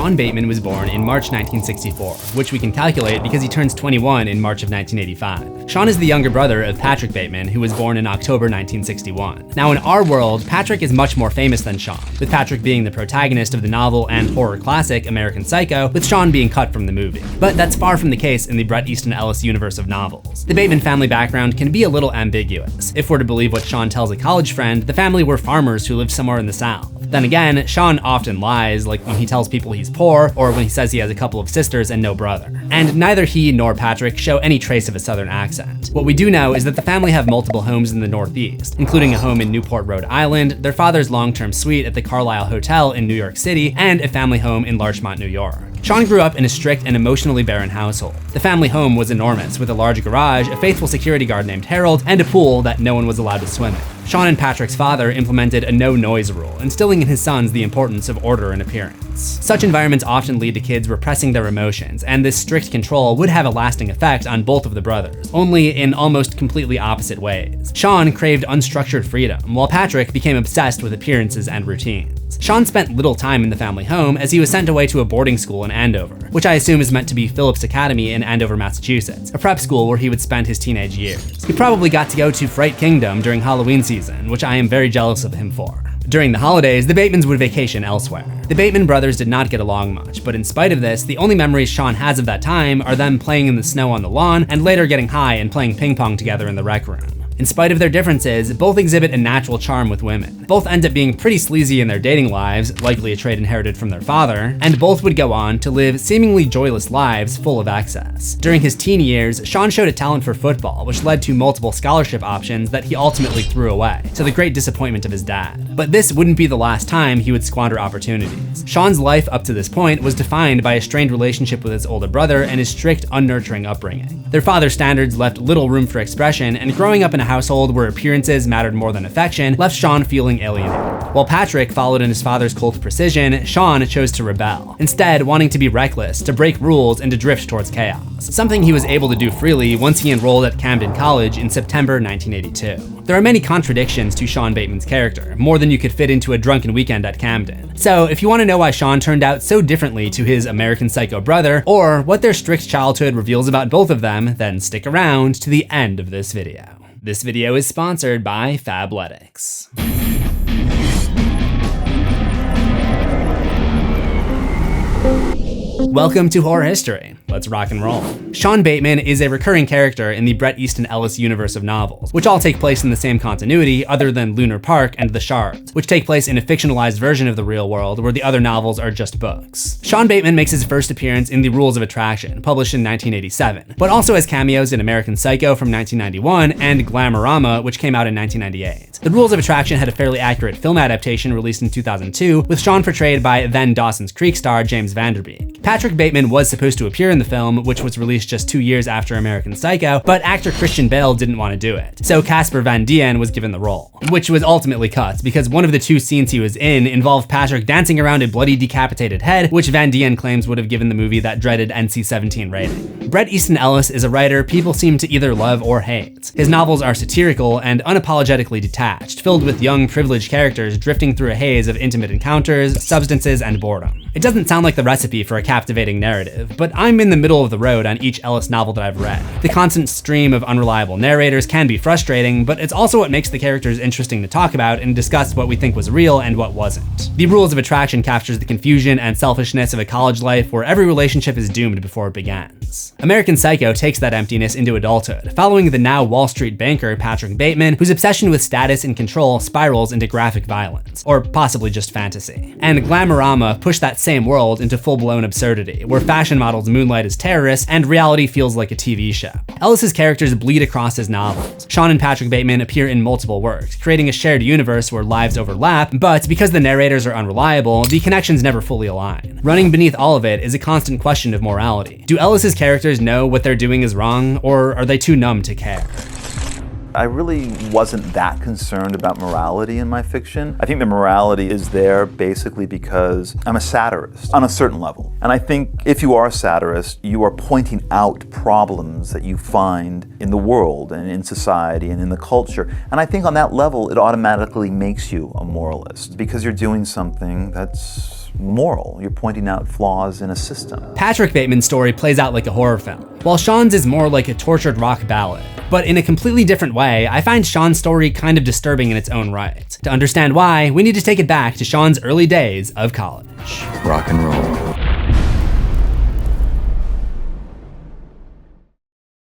Sean Bateman was born in March 1964, which we can calculate because he turns 21 in March of 1985. Shawn is the younger brother of Patrick Bateman, who was born in October 1961. Now in our world, Patrick is much more famous than Shawn, with Patrick being the protagonist of the novel and horror classic American Psycho, with Shawn being cut from the movie. But that's far from the case in the Bret Easton Ellis universe of novels. The Bateman family background can be a little ambiguous. If we're to believe what Shawn tells a college friend, the family were farmers who lived somewhere in the South. Then again, Shawn often lies, like when he tells people he's poor, or when he says he has a couple of sisters and no brother. And neither he nor Patrick show any trace of a Southern accent. What we do know is that the family have multiple homes in the Northeast, including a home in Newport, Rhode Island, their father's long-term suite at the Carlisle Hotel in New York City, and a family home in Larchmont, New York. Shawn grew up in a strict and emotionally barren household. The family home was enormous, with a large garage, a faithful security guard named Harold, and a pool that no one was allowed to swim in. Shawn and Patrick's father implemented a no-noise rule, instilling in his sons the importance of order and appearance. Such environments often lead to kids repressing their emotions, and this strict control would have a lasting effect on both of the brothers, only in almost completely opposite ways. Shawn craved unstructured freedom, while Patrick became obsessed with appearances and routines. Shawn spent little time in the family home as he was sent away to a boarding school in Andover, which I assume is meant to be Phillips Academy in Andover, Massachusetts, a prep school where he would spend his teenage years. He probably got to go to Fright Kingdom during Halloween season, which I am very jealous of him for. During the holidays, the Batemans would vacation elsewhere. The Bateman brothers did not get along much, but in spite of this, the only memories Shawn has of that time are them playing in the snow on the lawn and later getting high and playing ping pong together in the rec room. In spite of their differences, both exhibit a natural charm with women. Both end up being pretty sleazy in their dating lives, likely a trait inherited from their father, and both would go on to live seemingly joyless lives full of excess. During his teen years, Shawn showed a talent for football, which led to multiple scholarship options that he ultimately threw away, to the great disappointment of his dad. But this wouldn't be the last time he would squander opportunities. Shawn's life up to this point was defined by a strained relationship with his older brother and his strict, unnurturing upbringing. Their father's standards left little room for expression, and growing up in a household where appearances mattered more than affection left Shawn feeling alienated. While Patrick followed in his father's cold precision, Shawn chose to rebel, instead wanting to be reckless, to break rules, and to drift towards chaos, something he was able to do freely once he enrolled at Camden College in September 1982. There are many contradictions to Sean Bateman's character, more than you could fit into a drunken weekend at Camden. So if you want to know why Shawn turned out so differently to his American Psycho brother, or what their strict childhood reveals about both of them, then stick around to the end of this video. This video is sponsored by Fabletics. Welcome to Horror History. Let's rock and roll. Sean Bateman is a recurring character in the Bret Easton Ellis universe of novels, which all take place in the same continuity other than Lunar Park and The Shards, which take place in a fictionalized version of the real world where the other novels are just books. Sean Bateman makes his first appearance in The Rules of Attraction, published in 1987, but also has cameos in American Psycho from 1991 and Glamorama, which came out in 1998. The Rules of Attraction had a fairly accurate film adaptation released in 2002, with Shawn portrayed by then Dawson's Creek star James Van Der Beek. Patrick Bateman was supposed to appear in the film, which was released just 2 years after American Psycho, but actor Christian Bale didn't want to do it, so Casper Van Dien was given the role, which was ultimately cut because one of the 2 scenes he was in involved Patrick dancing around a bloody decapitated head, which Van Dien claims would have given the movie that dreaded NC-17 rating. Bret Easton Ellis is a writer people seem to either love or hate. His novels are satirical and unapologetically detached, filled with young, privileged characters drifting through a haze of intimate encounters, substances, and boredom. It doesn't sound like the recipe for a captivating narrative, but I'm in the middle of the road on each Ellis novel that I've read. The constant stream of unreliable narrators can be frustrating, but it's also what makes the characters interesting to talk about and discuss what we think was real and what wasn't. The Rules of Attraction captures the confusion and selfishness of a college life where every relationship is doomed before it begins. American Psycho takes that emptiness into adulthood, following the now Wall Street banker Patrick Bateman, whose obsession with status and control spirals into graphic violence, or possibly just fantasy. And Glamorama pushed that same world into full-blown absurdity, where fashion models moonlight as terrorists and reality feels like a TV show. Ellis's characters bleed across his novels. Shawn and Patrick Bateman appear in multiple works, creating a shared universe where lives overlap, but because the narrators are unreliable, the connections never fully align. Running beneath all of it is a constant question of morality. Do Ellis's characters know what they're doing is wrong, or are they too numb to care? I really wasn't that concerned about morality in my fiction. I think the morality is there basically because I'm a satirist on a certain level. And I think if you are a satirist, you are pointing out problems that you find in the world and in society and in the culture. And I think on that level, it automatically makes you a moralist because you're doing something that's moral. You're pointing out flaws in a system. Patrick Bateman's story plays out like a horror film, while Shawn's is more like a tortured rock ballad. But in a completely different way, I find Shawn's story kind of disturbing in its own right. To understand why, we need to take it back to Shawn's early days of college. Rock and roll.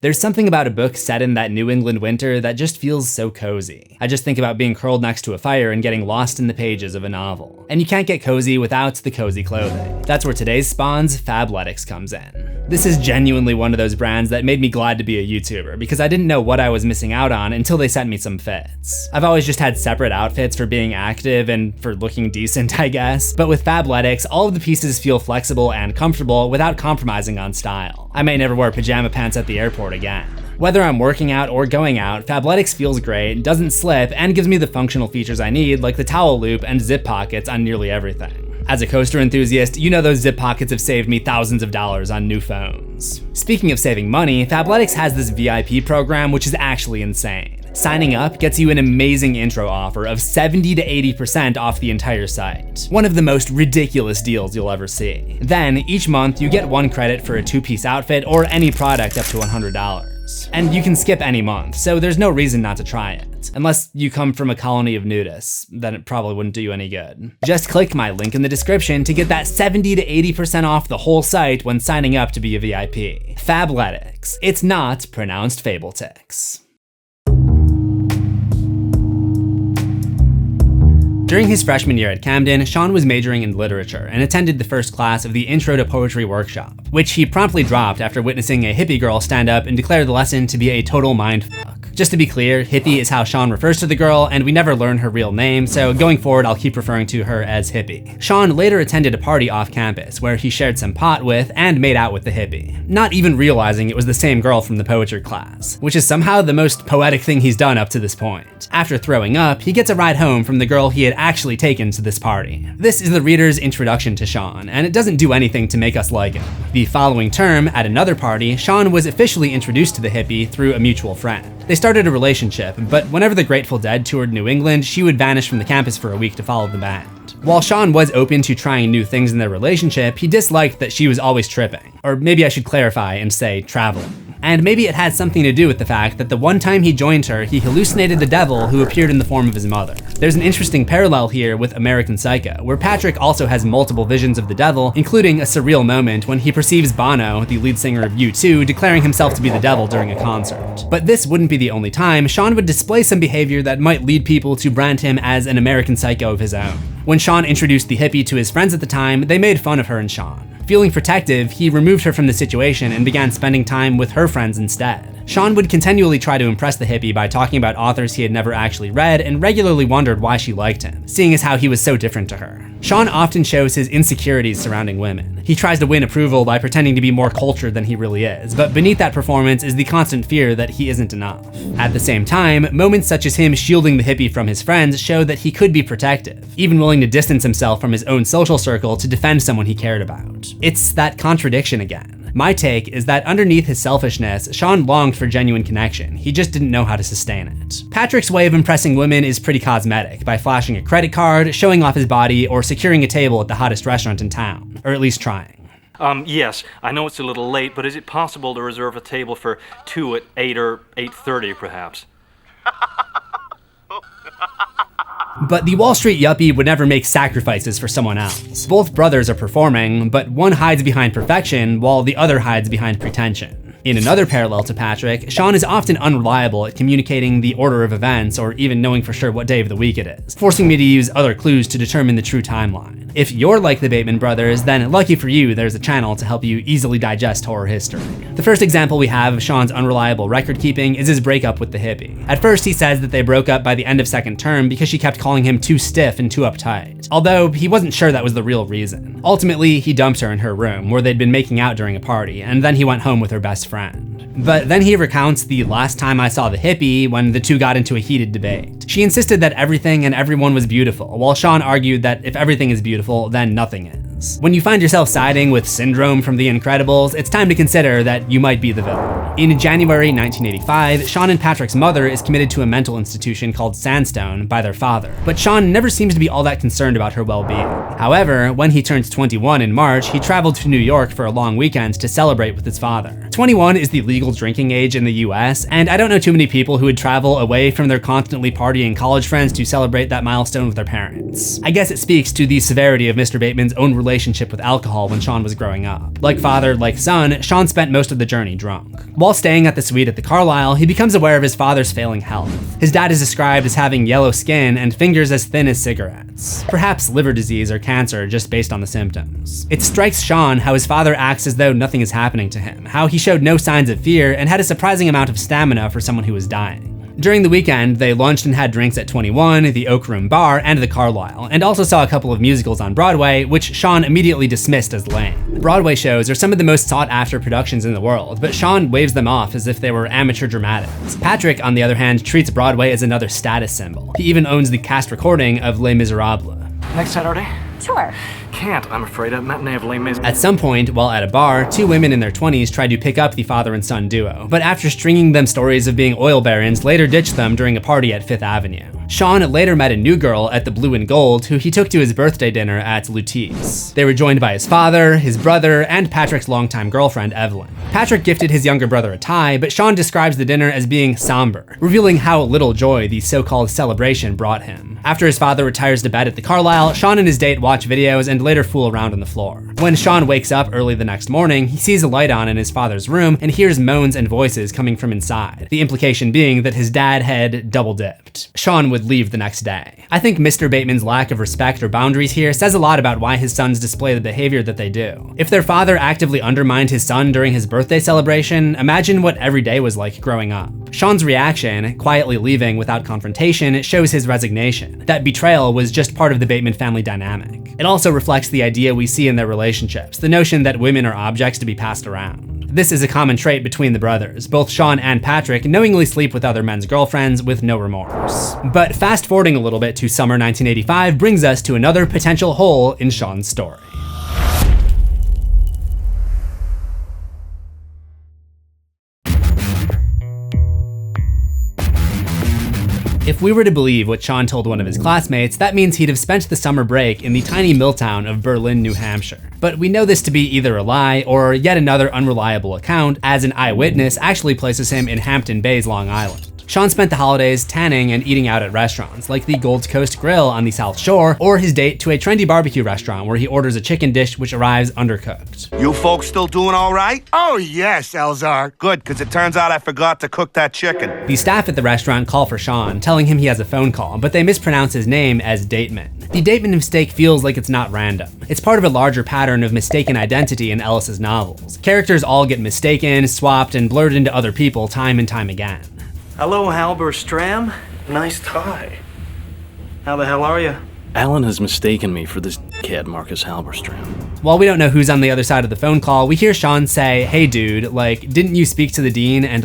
There's something about a book set in that New England winter that just feels so cozy. I just think about being curled next to a fire and getting lost in the pages of a novel. And you can't get cozy without the cozy clothing. That's where today's spawns, Fabletics, comes in. This is genuinely one of those brands that made me glad to be a YouTuber, because I didn't know what I was missing out on until they sent me some fits. I've always just had separate outfits for being active and for looking decent, I guess. But with Fabletics, all of the pieces feel flexible and comfortable without compromising on style. I may never wear pajama pants at the airport again. Whether I'm working out or going out, Fabletics feels great, doesn't slip, and gives me the functional features I need, like the towel loop and zip pockets on nearly everything. As a coaster enthusiast, you know those zip pockets have saved me thousands of dollars on new phones. Speaking of saving money, Fabletics has this VIP program which is actually insane. Signing up gets you an amazing intro offer of 70 to 80% off the entire site. One of the most ridiculous deals you'll ever see. Then, each month you get 1 credit for a 2-piece outfit or any product up to $100. And you can skip any month, so there's no reason not to try it. Unless you come from a colony of nudists, then it probably wouldn't do you any good. Just click my link in the description to get that 70 to 80% off the whole site when signing up to be a VIP. Fabletics. It's not pronounced Fabletics. During his freshman year at Camden, Shawn was majoring in literature and attended the first class of the Intro to Poetry workshop, which he promptly dropped after witnessing a hippie girl stand up and declare the lesson to be a total mindfuck. Just to be clear, Hippie is how Shawn refers to the girl, and we never learn her real name, so going forward I'll keep referring to her as Hippie. Shawn later attended a party off campus where he shared some pot with and made out with the hippie, not even realizing it was the same girl from the poetry class, which is somehow the most poetic thing he's done up to this point. After throwing up, he gets a ride home from the girl he had actually taken to this party. This is the reader's introduction to Shawn, and it doesn't do anything to make us like him. The following term, at another party, Shawn was officially introduced to the hippie through a mutual friend. They started a relationship, but whenever the Grateful Dead toured New England, she would vanish from the campus for a week to follow the band. While Shawn was open to trying new things in their relationship, he disliked that she was always tripping. Or maybe I should clarify and say traveling. And maybe it had something to do with the fact that the one time he joined her, he hallucinated the devil who appeared in the form of his mother. There's an interesting parallel here with American Psycho, where Patrick also has multiple visions of the devil, including a surreal moment when he perceives Bono, the lead singer of U2, declaring himself to be the devil during a concert. But this wouldn't be the only time Shawn would display some behavior that might lead people to brand him as an American Psycho of his own. When Shawn introduced the hippie to his friends at the time, they made fun of her and Shawn. Feeling protective, he removed her from the situation and began spending time with her friends instead. Shawn would continually try to impress the hippie by talking about authors he had never actually read and regularly wondered why she liked him, seeing as how he was so different to her. Shawn often shows his insecurities surrounding women. He tries to win approval by pretending to be more cultured than he really is, but beneath that performance is the constant fear that he isn't enough. At the same time, moments such as him shielding the hippie from his friends show that he could be protective, even willing to distance himself from his own social circle to defend someone he cared about. It's that contradiction again. My take is that underneath his selfishness, Shawn longed for genuine connection. He just didn't know how to sustain it. Patrick's way of impressing women is pretty cosmetic, by flashing a credit card, showing off his body, or securing a table at the hottest restaurant in town, or at least trying. Yes, I know it's a little late, but is it possible to reserve a table for 2 at 8 or 8:30 perhaps? But the Wall Street yuppie would never make sacrifices for someone else. Both brothers are performing, but one hides behind perfection while the other hides behind pretension. In another parallel to Patrick, Shawn is often unreliable at communicating the order of events or even knowing for sure what day of the week it is, forcing me to use other clues to determine the true timeline. If you're like the Bateman brothers, then lucky for you, there's a channel to help you easily digest horror history. The first example we have of Shawn's unreliable record keeping is his breakup with the hippie. At first, he says that they broke up by the end of second term because she kept calling him too stiff and too uptight, although he wasn't sure that was the real reason. Ultimately, he dumped her in her room, where they'd been making out during a party, and then he went home with her best friend. But then he recounts the last time I saw the hippie when the two got into a heated debate. She insisted that everything and everyone was beautiful, while Shawn argued that if everything is beautiful, then nothing is. is. When you find yourself siding with Syndrome from The Incredibles, it's time to consider that you might be the villain. In January 1985, Shawn and Patrick's mother is committed to a mental institution called Sandstone by their father, but Shawn never seems to be all that concerned about her well-being. However, when he turns 21 in March, he traveled to New York for a long weekend to celebrate with his father. 21 is the legal drinking age in the US, and I don't know too many people who would travel away from their constantly partying college friends to celebrate that milestone with their parents. I guess it speaks to the severity of Mr. Bateman's own relationship with alcohol when Shawn was growing up. Like father, like son, Shawn spent most of the journey drunk. While staying at the suite at the Carlisle, he becomes aware of his father's failing health. His dad is described as having yellow skin and fingers as thin as cigarettes. Perhaps liver disease or cancer just based on the symptoms. It strikes Shawn how his father acts as though nothing is happening to him, how he showed no signs of fear and had a surprising amount of stamina for someone who was dying. During the weekend, they lunched and had drinks at 21, the Oak Room Bar, and the Carlisle, and also saw a couple of musicals on Broadway, which Shawn immediately dismissed as lame. Broadway shows are some of the most sought-after productions in the world, but Shawn waves them off as if they were amateur dramatics. Patrick, on the other hand, treats Broadway as another status symbol. He even owns the cast recording of Les Miserables. Next Saturday? Sure. Can't, I'm afraid. A matinee of Les Mis. At some point, while at a bar, two women in their 20s tried to pick up the father and son duo, but after stringing them stories of being oil barons, later ditched them during a party at Fifth Avenue. Shawn later met a new girl at the Blue and Gold who he took to his birthday dinner at Luthi's. They were joined by his father, his brother, and Patrick's longtime girlfriend, Evelyn. Patrick gifted his younger brother a tie, but Shawn describes the dinner as being somber, revealing how little joy the so-called celebration brought him. After his father retires to bed at the Carlisle, Shawn and his date watch videos and later fool around on the floor. When Shawn wakes up early the next morning, he sees a light on in his father's room and hears moans and voices coming from inside, the implication being that his dad had double-dipped. Shawn would leave the next day. I think Mr. Bateman's lack of respect or boundaries here says a lot about why his sons display the behavior that they do. If their father actively undermined his son during his birthday celebration, imagine what every day was like growing up. Shawn's reaction, quietly leaving without confrontation, shows his resignation. That betrayal was just part of the Bateman family dynamic. It also reflects the idea we see in their relationships, the notion that women are objects to be passed around. This is a common trait between the brothers. Both Shawn and Patrick knowingly sleep with other men's girlfriends with no remorse. But fast forwarding a little bit to summer 1985 brings us to another potential hole in Shawn's story. If we were to believe what Shawn told one of his classmates, that means he'd have spent the summer break in the tiny mill town of Berlin, New Hampshire. But we know this to be either a lie or yet another unreliable account, as an eyewitness actually places him in Hampton Bays, Long Island. Shawn spent the holidays tanning and eating out at restaurants, like the Gold Coast Grill on the South Shore, or his date to a trendy barbecue restaurant where he orders a chicken dish which arrives undercooked. You folks still doing all right? Oh, yes, Elzar. Good, because it turns out I forgot to cook that chicken. The staff at the restaurant call for Shawn, telling him he has a phone call, but they mispronounce his name as Bateman. The Bateman mistake feels like it's not random. It's part of a larger pattern of mistaken identity in Ellis's novels. Characters all get mistaken, swapped, and blurred into other people time and time again. Hello, Halberstram. Nice tie. How the hell are you? Alan has mistaken me for this kid, Marcus Halberstram. While we don't know who's on the other side of the phone call, we hear Shawn say, "Hey dude, like, didn't you speak to the dean and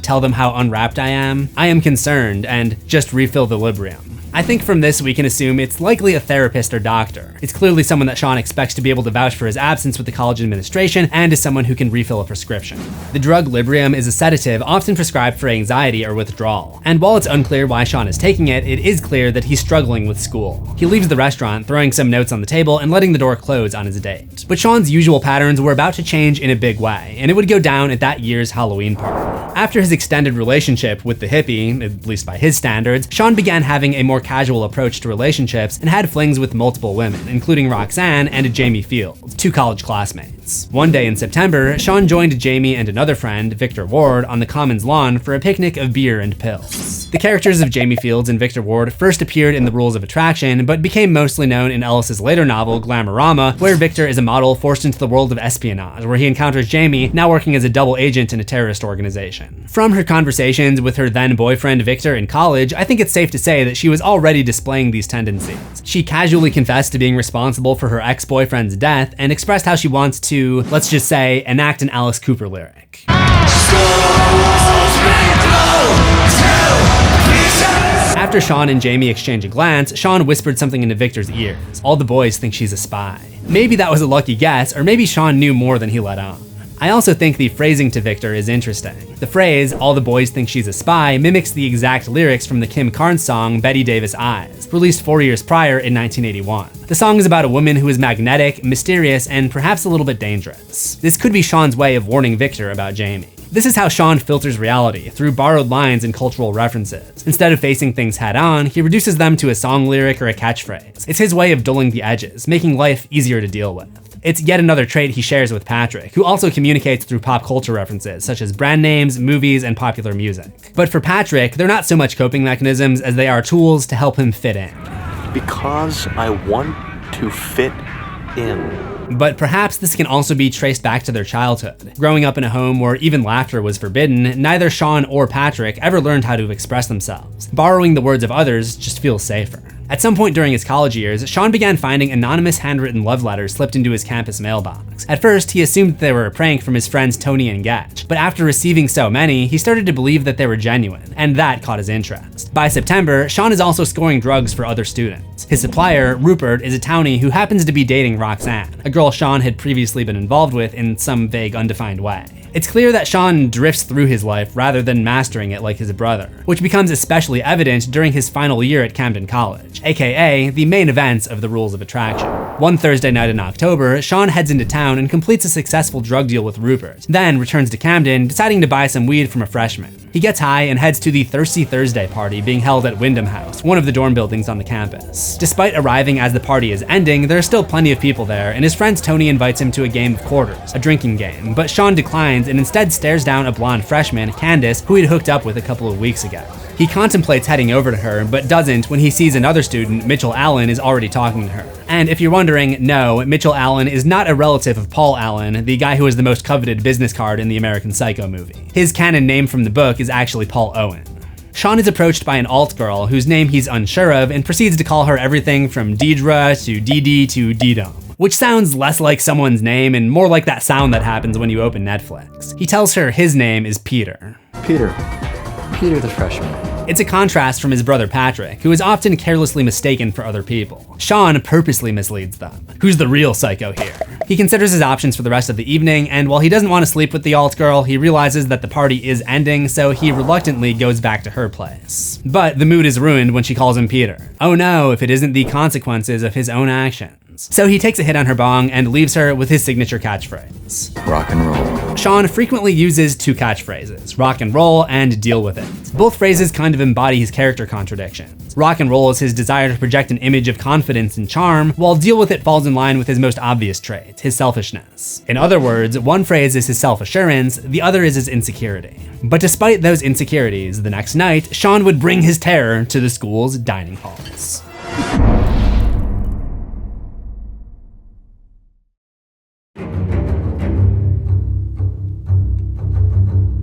tell them how unwrapped I am? I am concerned, and just refill the Librium." I think from this we can assume it's likely a therapist or doctor. It's clearly someone that Shawn expects to be able to vouch for his absence with the college administration and is someone who can refill a prescription. The drug Librium is a sedative often prescribed for anxiety or withdrawal, and while it's unclear why Shawn is taking it, it is clear that he's struggling with school. He leaves the restaurant, throwing some notes on the table and letting the door close on his date. But Shawn's usual patterns were about to change in a big way, and it would go down at that year's Halloween party. After his extended relationship with the hippie, at least by his standards, Shawn began having a more casual approach to relationships and had flings with multiple women, including Roxanne and Jamie Fields, two college classmates. One day in September, Shawn joined Jamie and another friend, Victor Ward, on the Commons lawn for a picnic of beer and pills. The characters of Jamie Fields and Victor Ward first appeared in The Rules of Attraction, but became mostly known in Ellis's later novel, Glamorama, where Victor is a model forced into the world of espionage, where he encounters Jamie, now working as a double agent in a terrorist organization. From her conversations with her then boyfriend Victor in college, I think it's safe to say that she was already displaying these tendencies. She casually confessed to being responsible for her ex-boyfriend's death and expressed how she wants to, let's just say, enact an Alice Cooper lyric. After Shawn and Jamie exchange a glance, Shawn whispered something into Victor's ears. All the boys think she's a spy. Maybe that was a lucky guess, or maybe Shawn knew more than he let on. I also think the phrasing to Victor is interesting. The phrase, all the boys think she's a spy, mimics the exact lyrics from the Kim Carnes song, Betty Davis Eyes, released 4 years prior in 1981. The song is about a woman who is magnetic, mysterious, and perhaps a little bit dangerous. This could be Shawn's way of warning Victor about Jamie. This is how Shawn filters reality, through borrowed lines and cultural references. Instead of facing things head on, he reduces them to a song lyric or a catchphrase. It's his way of dulling the edges, making life easier to deal with. It's yet another trait he shares with Patrick, who also communicates through pop culture references, such as brand names, movies, and popular music. But for Patrick, they're not so much coping mechanisms as they are tools to help him fit in. Because I want to fit in. But perhaps this can also be traced back to their childhood. Growing up in a home where even laughter was forbidden, neither Shawn or Patrick ever learned how to express themselves. Borrowing the words of others just feels safer. At some point during his college years, Shawn began finding anonymous handwritten love letters slipped into his campus mailbox. At first, he assumed that they were a prank from his friends Tony and Getch, but after receiving so many, he started to believe that they were genuine, and that caught his interest. By September, Shawn is also scoring drugs for other students. His supplier, Rupert, is a townie who happens to be dating Roxanne, a girl Shawn had previously been involved with in some vague, undefined way. It's clear that Shawn drifts through his life rather than mastering it like his brother, which becomes especially evident during his final year at Camden College, aka the main events of the Rules of Attraction. One Thursday night in October, Shawn heads into town and completes a successful drug deal with Rupert, then returns to Camden, deciding to buy some weed from a freshman. He gets high and heads to the Thirsty Thursday party being held at Wyndham House, one of the dorm buildings on the campus. Despite arriving as the party is ending, there are still plenty of people there, and his friend Tony invites him to a game of quarters, a drinking game, but Shawn declines and instead stares down a blonde freshman, Candace, who he'd hooked up with a couple of weeks ago. He contemplates heading over to her, but doesn't when he sees another student, Mitchell Allen, is already talking to her. And if you're wondering, no, Mitchell Allen is not a relative of Paul Allen, the guy who has the most coveted business card in the American Psycho movie. His canon name from the book is actually Paul Owen. Shawn is approached by an alt girl whose name he's unsure of and proceeds to call her everything from Deidre to Dee to Dee-Dum, which sounds less like someone's name and more like that sound that happens when you open Netflix. He tells her his name is Peter. Peter the freshman. It's a contrast from his brother Patrick, who is often carelessly mistaken for other people. Shawn purposely misleads them. Who's the real psycho here? He considers his options for the rest of the evening, and while he doesn't want to sleep with the alt girl, he realizes that the party is ending, so he reluctantly goes back to her place. But the mood is ruined when she calls him Peter. Oh no, if it isn't the consequences of his own actions. So he takes a hit on her bong and leaves her with his signature catchphrase. Rock and roll. Shawn frequently uses two catchphrases, rock and roll and deal with it. Both phrases kind of embody his character contradictions. Rock and roll is his desire to project an image of confidence and charm, while deal with it falls in line with his most obvious trait, his selfishness. In other words, one phrase is his self-assurance, the other is his insecurity. But despite those insecurities, the next night, Shawn would bring his terror to the school's dining halls.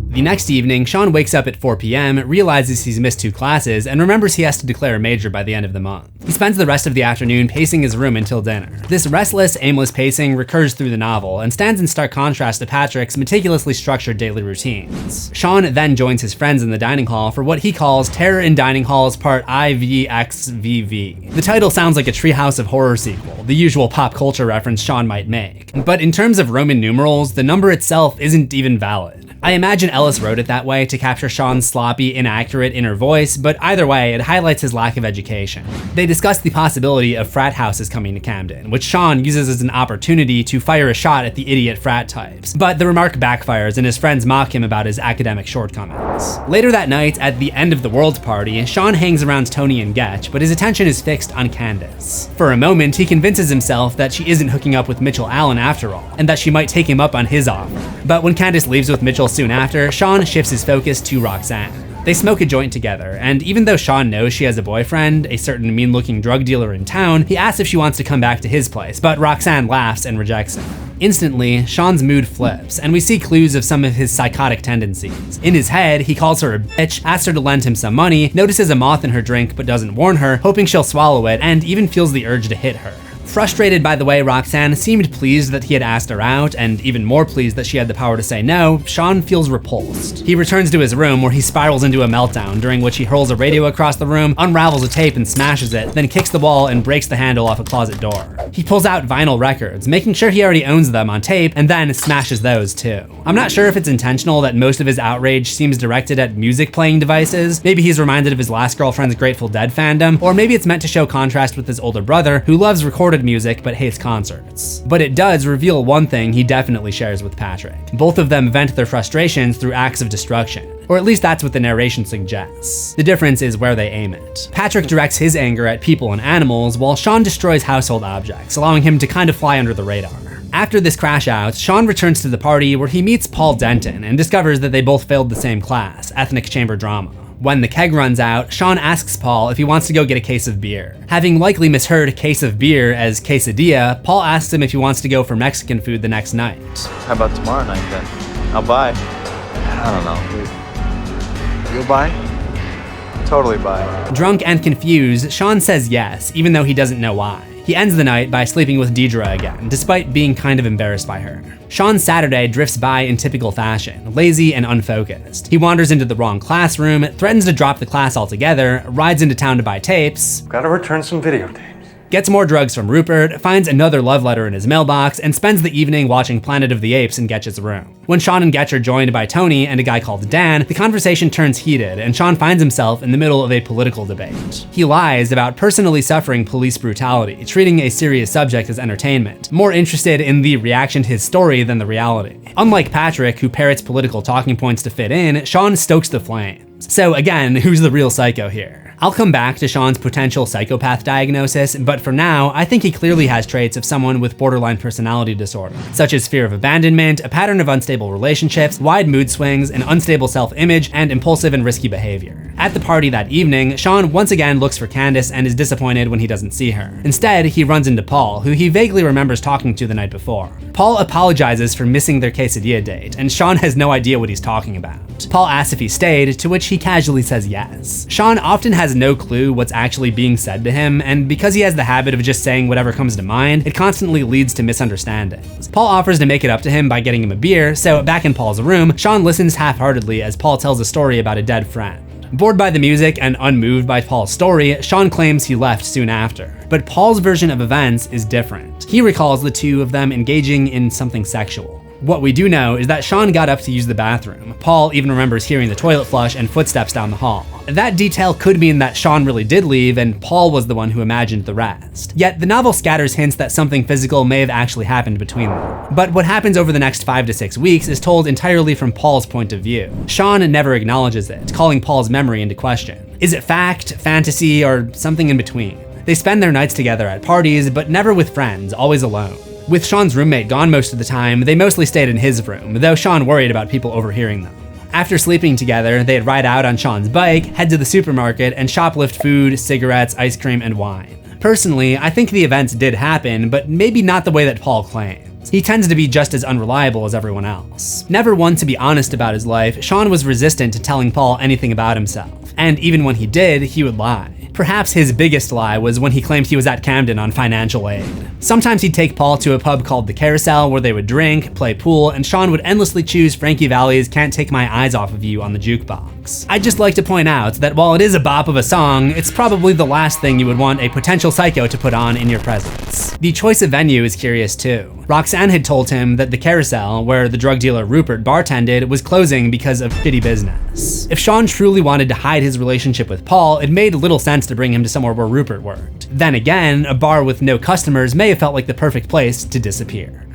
The next evening, Shawn wakes up at 4 p.m., realizes he's missed 2 classes, and remembers he has to declare a major by the end of the month. He spends the rest of the afternoon pacing his room until dinner. This restless, aimless pacing recurs through the novel and stands in stark contrast to Patrick's meticulously structured daily routines. Shawn then joins his friends in the dining hall for what he calls Terror in Dining Halls Part IVXVV. The title sounds like a Treehouse of Horror sequel, the usual pop culture reference Shawn might make. But in terms of Roman numerals, the number itself isn't even valid. I imagine Ellis wrote it that way to capture Shawn's sloppy, inaccurate inner voice, but either way, it highlights his lack of education. They discuss the possibility of frat houses coming to Camden, which Shawn uses as an opportunity to fire a shot at the idiot frat types. But the remark backfires and his friends mock him about his academic shortcomings. Later that night, at the end of the world party, Shawn hangs around Tony and Getch, but his attention is fixed on Candace. For a moment, he convinces himself that she isn't hooking up with Mitchell Allen after all, and that she might take him up on his offer. But when Candace leaves with Mitchell soon after, Shawn shifts his focus to Roxanne. They smoke a joint together, and even though Shawn knows she has a boyfriend, a certain mean-looking drug dealer in town, he asks if she wants to come back to his place, but Roxanne laughs and rejects him. Instantly, Shawn's mood flips, and we see clues of some of his psychotic tendencies. In his head, he calls her a bitch, asks her to lend him some money, notices a moth in her drink but doesn't warn her, hoping she'll swallow it, and even feels the urge to hit her. Frustrated by the way Roxanne seemed pleased that he had asked her out, and even more pleased that she had the power to say no, Shawn feels repulsed. He returns to his room where he spirals into a meltdown, during which he hurls a radio across the room, unravels a tape and smashes it, then kicks the wall and breaks the handle off a closet door. He pulls out vinyl records, making sure he already owns them on tape, and then smashes those too. I'm not sure if it's intentional that most of his outrage seems directed at music playing devices. Maybe he's reminded of his last girlfriend's Grateful Dead fandom, or maybe it's meant to show contrast with his older brother, who loves recorded music but hates concerts. But it does reveal one thing he definitely shares with Patrick. Both of them vent their frustrations through acts of destruction. Or at least that's what the narration suggests. The difference is where they aim it. Patrick directs his anger at people and animals, while Shawn destroys household objects, allowing him to kind of fly under the radar. After this crash out, Shawn returns to the party where he meets Paul Denton and discovers that they both failed the same class, Ethnic Chamber Drama. When the keg runs out, Shawn asks Paul if he wants to go get a case of beer. Having likely misheard case of beer as quesadilla, Paul asks him if he wants to go for Mexican food the next night. How about tomorrow night then? I'll buy. I don't know. You'll buy? Totally buy. Drunk and confused, Shawn says yes, even though he doesn't know why. He ends the night by sleeping with Deidre again, despite being kind of embarrassed by her. Shawn's Saturday drifts by in typical fashion, lazy and unfocused. He wanders into the wrong classroom, threatens to drop the class altogether, rides into town to buy tapes, Gotta return some videotapes. gets more drugs from Rupert, finds another love letter in his mailbox, and spends the evening watching Planet of the Apes in Getch's room. When Shawn and Getch are joined by Tony and a guy called Dan, the conversation turns heated, and Shawn finds himself in the middle of a political debate. He lies about personally suffering police brutality, treating a serious subject as entertainment, more interested in the reaction to his story than the reality. Unlike Patrick, who parrots political talking points to fit in, Shawn stokes the flames. So again, who's the real psycho here? I'll come back to Shawn's potential psychopath diagnosis, but for now, I think he clearly has traits of someone with borderline personality disorder, such as fear of abandonment, a pattern of unstable relationships, wide mood swings, an unstable self-image, and impulsive and risky behavior. At the party that evening, Shawn once again looks for Candace and is disappointed when he doesn't see her. Instead, he runs into Paul, who he vaguely remembers talking to the night before. Paul apologizes for missing their quesadilla date, and Shawn has no idea what he's talking about. Paul asks if he stayed, to which he casually says yes. Shawn often has no clue what's actually being said to him, and because he has the habit of just saying whatever comes to mind, it constantly leads to misunderstandings. Paul offers to make it up to him by getting him a beer, so back in Paul's room, Shawn listens half-heartedly as Paul tells a story about a dead friend. Bored by the music and unmoved by Paul's story, Shawn claims he left soon after. But Paul's version of events is different. He recalls the two of them engaging in something sexual. What we do know is that Shawn got up to use the bathroom. Paul even remembers hearing the toilet flush and footsteps down the hall. That detail could mean that Shawn really did leave and Paul was the one who imagined the rest. Yet the novel scatters hints that something physical may have actually happened between them. But what happens over the next 5 to 6 weeks is told entirely from Paul's point of view. Shawn never acknowledges it, calling Paul's memory into question. Is it fact, fantasy, or something in between? They spend their nights together at parties, but never with friends, always alone. With Shawn's roommate gone most of the time, they mostly stayed in his room, though Shawn worried about people overhearing them. After sleeping together, they'd ride out on Shawn's bike, head to the supermarket, and shoplift food, cigarettes, ice cream, and wine. Personally, I think the events did happen, but maybe not the way that Paul claims. He tends to be just as unreliable as everyone else. Never one to be honest about his life, Shawn was resistant to telling Paul anything about himself. And even when he did, he would lie. Perhaps his biggest lie was when he claimed he was at Camden on financial aid. Sometimes he'd take Paul to a pub called the Carousel where they would drink, play pool, and Shawn would endlessly choose Frankie Valli's Can't Take My Eyes Off of You on the jukebox. I'd just like to point out that while it is a bop of a song, it's probably the last thing you would want a potential psycho to put on in your presence. The choice of venue is curious too. Roxanne had told him that the Carousel, where the drug dealer Rupert bartended, was closing because of shitty business. If Shawn truly wanted to hide his relationship with Paul, it made little sense to bring him to somewhere where Rupert worked. Then again, a bar with no customers may have felt like the perfect place to disappear.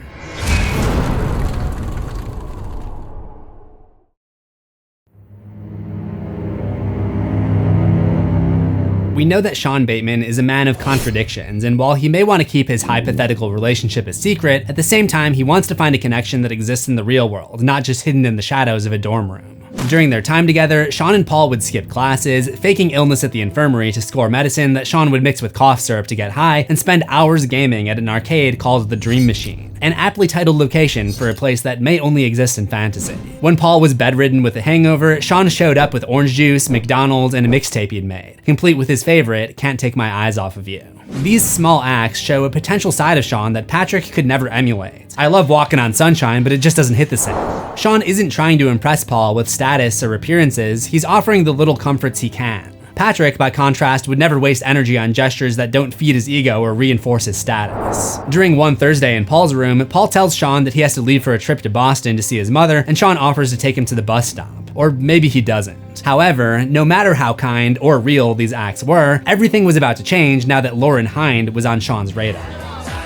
We know that Sean Bateman is a man of contradictions, and while he may want to keep his hypothetical relationship a secret, at the same time he wants to find a connection that exists in the real world, not just hidden in the shadows of a dorm room. During their time together, Shawn and Paul would skip classes, faking illness at the infirmary to score medicine that Shawn would mix with cough syrup to get high, and spend hours gaming at an arcade called the Dream Machine, an aptly titled location for a place that may only exist in fantasy. When Paul was bedridden with a hangover, Shawn showed up with orange juice, McDonald's, and a mixtape he'd made, complete with his favorite, Can't Take My Eyes Off of You. These small acts show a potential side of Shawn that Patrick could never emulate. I love walking on sunshine, but it just doesn't hit the same. Shawn isn't trying to impress Paul with status or appearances, he's offering the little comforts he can. Patrick, by contrast, would never waste energy on gestures that don't feed his ego or reinforce his status. During one Thursday in Paul's room, Paul tells Shawn that he has to leave for a trip to Boston to see his mother, and Shawn offers to take him to the bus stop. Or maybe he doesn't. However, no matter how kind or real these acts were, everything was about to change now that Lauren Hynde was on Shawn's radar.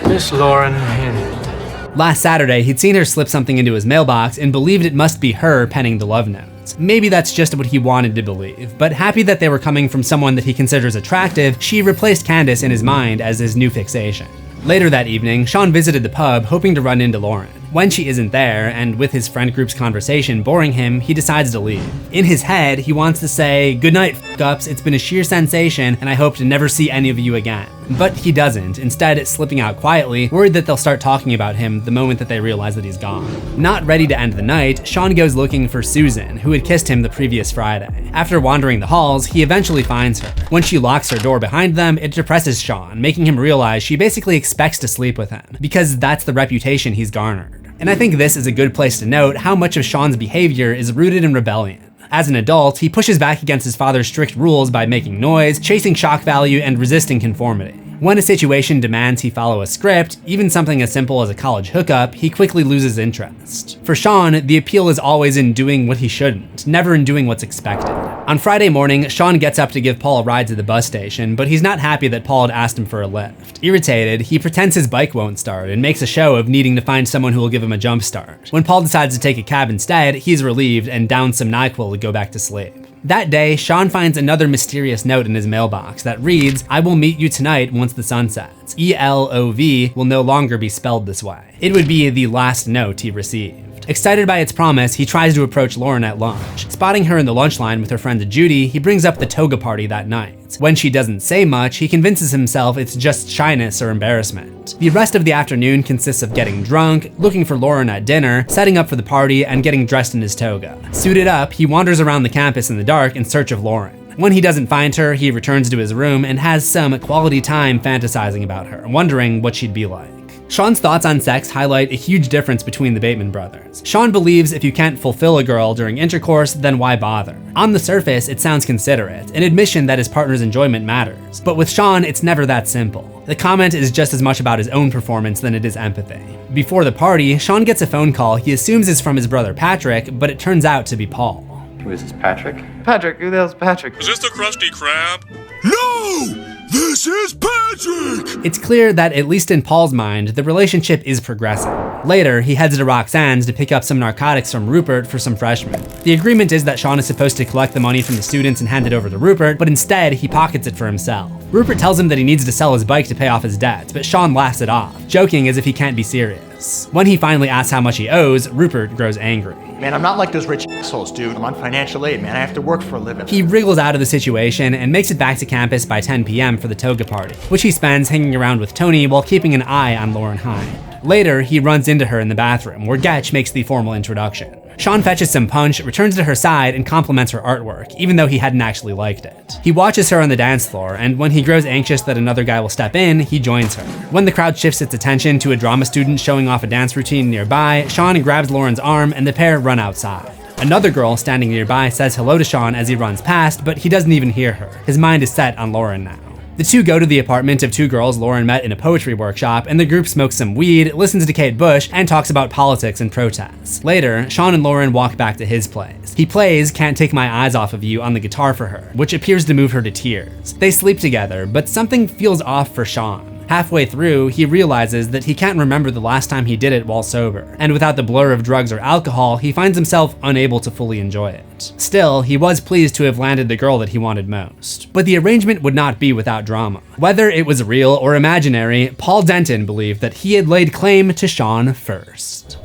Miss Lauren Hynde. Last Saturday, he'd seen her slip something into his mailbox and believed it must be her penning the love note. Maybe that's just what he wanted to believe, but happy that they were coming from someone that he considers attractive, she replaced Candace in his mind as his new fixation. Later that evening, Shawn visited the pub, hoping to run into Lauren. When she isn't there, and with his friend group's conversation boring him, he decides to leave. In his head, he wants to say, "Good night, f***ups, it's been a sheer sensation, and I hope to never see any of you again." But he doesn't, instead slipping out quietly, worried that they'll start talking about him the moment that they realize that he's gone. Not ready to end the night, Shawn goes looking for Susan, who had kissed him the previous Friday. After wandering the halls, he eventually finds her. When she locks her door behind them, it depresses Shawn, making him realize she basically expects to sleep with him, because that's the reputation he's garnered. And I think this is a good place to note how much of Shawn's behavior is rooted in rebellion. As an adult, he pushes back against his father's strict rules by making noise, chasing shock value, and resisting conformity. When a situation demands he follow a script, even something as simple as a college hookup, he quickly loses interest. For Shawn, the appeal is always in doing what he shouldn't, never in doing what's expected. On Friday morning, Shawn gets up to give Paul a ride to the bus station, but he's not happy that Paul had asked him for a lift. Irritated, he pretends his bike won't start and makes a show of needing to find someone who will give him a jump start. When Paul decides to take a cab instead, he's relieved and downs some NyQuil to go back to sleep. That day, Shawn finds another mysterious note in his mailbox that reads, "I will meet you tonight once the sun sets. ELOV will no longer be spelled this way." It would be the last note he received. Excited by its promise, he tries to approach Lauren at lunch. Spotting her in the lunch line with her friend Judy, he brings up the toga party that night. When she doesn't say much, he convinces himself it's just shyness or embarrassment. The rest of the afternoon consists of getting drunk, looking for Lauren at dinner, setting up for the party, and getting dressed in his toga. Suited up, he wanders around the campus in the dark in search of Lauren. When he doesn't find her, he returns to his room and has some quality time fantasizing about her, wondering what she'd be like. Shawn's thoughts on sex highlight a huge difference between the Bateman brothers. Shawn believes if you can't fulfill a girl during intercourse, then why bother? On the surface, it sounds considerate, an admission that his partner's enjoyment matters. But with Shawn, it's never that simple. The comment is just as much about his own performance than it is empathy. Before the party, Shawn gets a phone call he assumes is from his brother Patrick, but it turns out to be Paul. Who is this, Patrick? Patrick, who the hell's Patrick? Is this the Krusty Krab? No! This is Patrick! It's clear that, at least in Paul's mind, the relationship is progressing. Later, he heads to Roxanne's to pick up some narcotics from Rupert for some freshmen. The agreement is that Shawn is supposed to collect the money from the students and hand it over to Rupert, but instead, he pockets it for himself. Rupert tells him that he needs to sell his bike to pay off his debts, but Shawn laughs it off, joking as if he can't be serious. When he finally asks how much he owes, Rupert grows angry. Man, I'm not like those rich assholes, dude. I'm on financial aid, man. I have to work for a living. He wriggles out of the situation and makes it back to campus by 10 p.m. for the toga party, which he spends hanging around with Tony while keeping an eye on Lauren Hynde. Later, he runs into her in the bathroom, where Getch makes the formal introduction. Shawn fetches some punch, returns to her side, and compliments her artwork, even though he hadn't actually liked it. He watches her on the dance floor, and when he grows anxious that another guy will step in, he joins her. When the crowd shifts its attention to a drama student showing off a dance routine nearby, Shawn grabs Lauren's arm and the pair run outside. Another girl standing nearby says hello to Shawn as he runs past, but he doesn't even hear her. His mind is set on Lauren now. The two go to the apartment of two girls Lauren met in a poetry workshop, and the group smokes some weed, listens to Kate Bush, and talks about politics and protests. Later, Shawn and Lauren walk back to his place. He plays Can't Take My Eyes Off of You on the guitar for her, which appears to move her to tears. They sleep together, but something feels off for Shawn. Halfway through, he realizes that he can't remember the last time he did it while sober, and without the blur of drugs or alcohol, he finds himself unable to fully enjoy it. Still, he was pleased to have landed the girl that he wanted most. But the arrangement would not be without drama. Whether it was real or imaginary, Paul Denton believed that he had laid claim to Shawn first.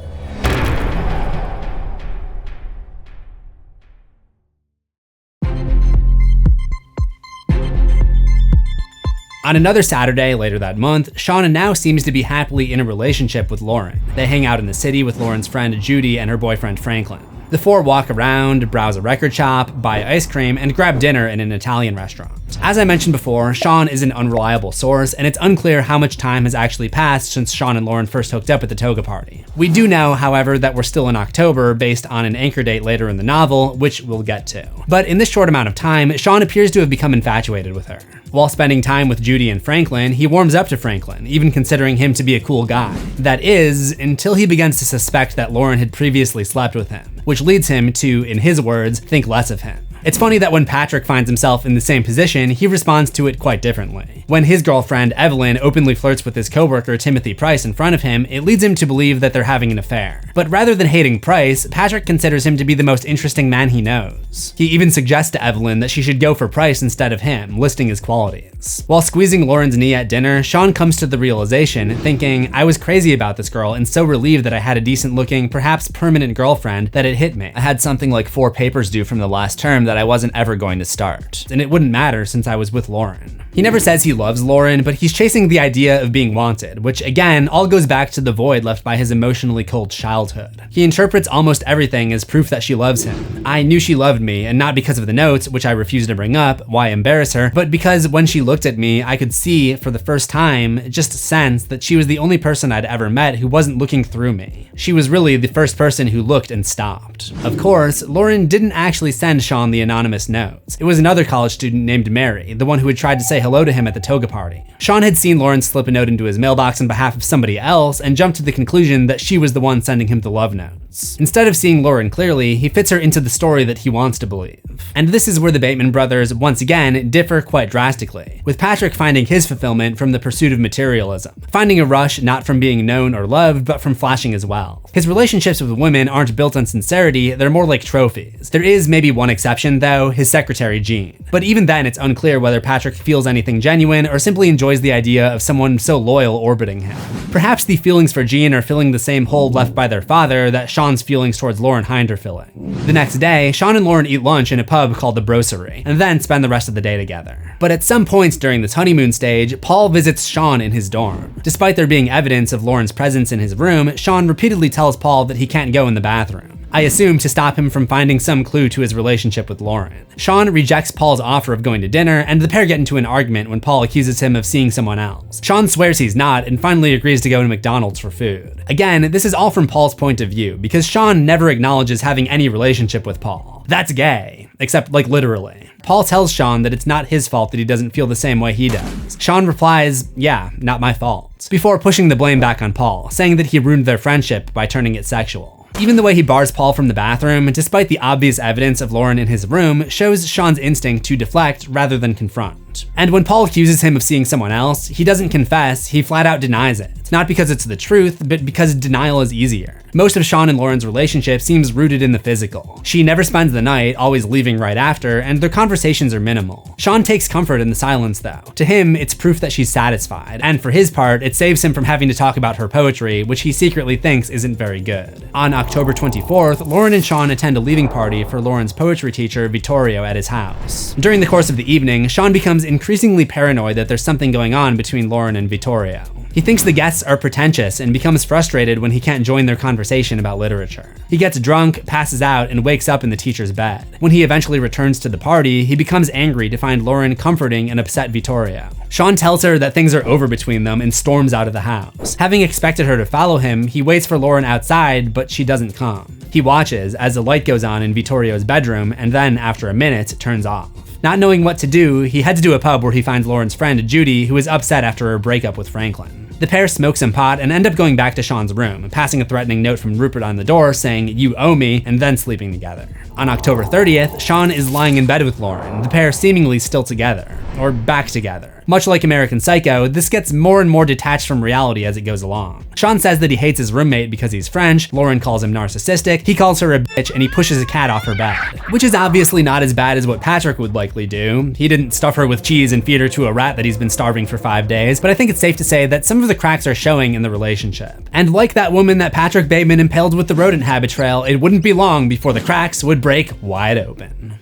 On another Saturday later that month, Shawn now seems to be happily in a relationship with Lauren. They hang out in the city with Lauren's friend Judy and her boyfriend Franklin. The four walk around, browse a record shop, buy ice cream, and grab dinner in an Italian restaurant. As I mentioned before, Shawn is an unreliable source, and it's unclear how much time has actually passed since Shawn and Lauren first hooked up at the toga party. We do know, however, that we're still in October based on an anchor date later in the novel, which we'll get to. But in this short amount of time, Shawn appears to have become infatuated with her. While spending time with Judy and Franklin, he warms up to Franklin, even considering him to be a cool guy. That is, until he begins to suspect that Lauren had previously slept with him, which leads him to, in his words, think less of him. It's funny that when Patrick finds himself in the same position, he responds to it quite differently. When his girlfriend, Evelyn, openly flirts with his coworker, Timothy Price, in front of him, it leads him to believe that they're having an affair. But rather than hating Price, Patrick considers him to be the most interesting man he knows. He even suggests to Evelyn that she should go for Price instead of him, listing his qualities. While squeezing Lauren's knee at dinner, Shawn comes to the realization, thinking, I was crazy about this girl and so relieved that I had a decent looking, perhaps permanent girlfriend, that it hit me. I had something like 4 papers due from the last term that I wasn't ever going to start, and it wouldn't matter since I was with Lauren. He never says he loves Lauren, but he's chasing the idea of being wanted, which again, all goes back to the void left by his emotionally cold childhood. He interprets almost everything as proof that she loves him. I knew she loved me, and not because of the notes, which I refuse to bring up, why embarrass her, but because when she looked at me, I could see, for the first time, just sense that she was the only person I'd ever met who wasn't looking through me. She was really the first person who looked and stopped. Of course, Lauren didn't actually send Shawn the anonymous notes. It was another college student named Mary, the one who had tried to say hello to him at the toga party. Shawn had seen Lauren slip a note into his mailbox on behalf of somebody else and jumped to the conclusion that she was the one sending him the love notes. Instead of seeing Lauren clearly, he fits her into the story that he wants to believe. And this is where the Bateman brothers, once again, differ quite drastically, with Patrick finding his fulfillment from the pursuit of materialism, finding a rush not from being known or loved, but from flashing as well. His relationships with women aren't built on sincerity, they're more like trophies. There is maybe one exception though, his secretary Jean. But even then it's unclear whether Patrick feels anything genuine or simply enjoys the idea of someone so loyal orbiting him. Perhaps the feelings for Jean are filling the same hole left by their father that Shawn's feelings towards Lauren Hynde are filling. The next day, Shawn and Lauren eat lunch in a pub called the Brosserie, and then spend the rest of the day together. But at some points during this honeymoon stage, Paul visits Shawn in his dorm. Despite there being evidence of Lauren's presence in his room, Shawn repeatedly tells Paul that he can't go in the bathroom. I assume to stop him from finding some clue to his relationship with Lauren. Shawn rejects Paul's offer of going to dinner, and the pair get into an argument when Paul accuses him of seeing someone else. Shawn swears he's not, and finally agrees to go to McDonald's for food. Again, this is all from Paul's point of view, because Shawn never acknowledges having any relationship with Paul. That's gay. Except, like, literally. Paul tells Shawn that it's not his fault that he doesn't feel the same way he does. Shawn replies, yeah, not my fault, before pushing the blame back on Paul, saying that he ruined their friendship by turning it sexual. Even the way he bars Paul from the bathroom, despite the obvious evidence of Lauren in his room, shows Shawn's instinct to deflect rather than confront. And when Paul accuses him of seeing someone else, he doesn't confess, he flat out denies it. Not because it's the truth, but because denial is easier. Most of Shawn and Lauren's relationship seems rooted in the physical. She never spends the night, always leaving right after, and their conversations are minimal. Shawn takes comfort in the silence though. To him, it's proof that she's satisfied, and for his part, it saves him from having to talk about her poetry, which he secretly thinks isn't very good. On October 24th, Lauren and Shawn attend a leaving party for Lauren's poetry teacher, Vittorio, at his house. During the course of the evening, Shawn becomes increasingly paranoid that there's something going on between Lauren and Vittorio. He thinks the guests are pretentious and becomes frustrated when he can't join their conversation about literature. He gets drunk, passes out, and wakes up in the teacher's bed. When he eventually returns to the party, he becomes angry to find Lauren comforting an upset Vittorio. Shawn tells her that things are over between them and storms out of the house. Having expected her to follow him, he waits for Lauren outside, but she doesn't come. He watches as the light goes on in Vittorio's bedroom and then, after a minute, turns off. Not knowing what to do, he heads to a pub where he finds Lauren's friend, Judy, who is upset after her breakup with Franklin. The pair smoke some pot and end up going back to Shawn's room, passing a threatening note from Rupert on the door saying, "You owe me," and then sleeping together. On October 30th, Shawn is lying in bed with Lauren, the pair seemingly still together, or back together. Much like American Psycho, this gets more and more detached from reality as it goes along. Shawn says that he hates his roommate because he's French, Lauren calls him narcissistic, he calls her a bitch, and he pushes a cat off her bed. Which is obviously not as bad as what Patrick would likely do. He didn't stuff her with cheese and feed her to a rat that he's been starving for 5 days, but I think it's safe to say that some of the cracks are showing in the relationship. And like that woman that Patrick Bateman impaled with the rodent habit trail, it wouldn't be long before the cracks would break wide open.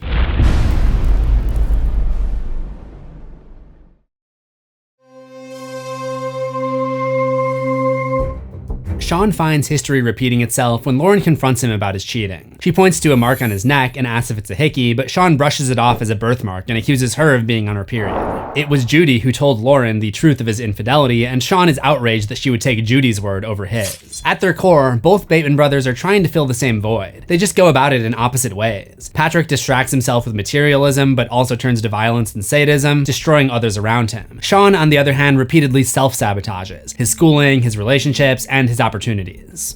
Shawn finds history repeating itself when Lauren confronts him about his cheating. She points to a mark on his neck and asks if it's a hickey, but Shawn brushes it off as a birthmark and accuses her of being on her period. It was Judy who told Lauren the truth of his infidelity, and Shawn is outraged that she would take Judy's word over his. At their core, both Bateman brothers are trying to fill the same void. They just go about it in opposite ways. Patrick distracts himself with materialism, but also turns to violence and sadism, destroying others around him. Shawn, on the other hand, repeatedly self-sabotages his schooling, his relationships, and his opportunities.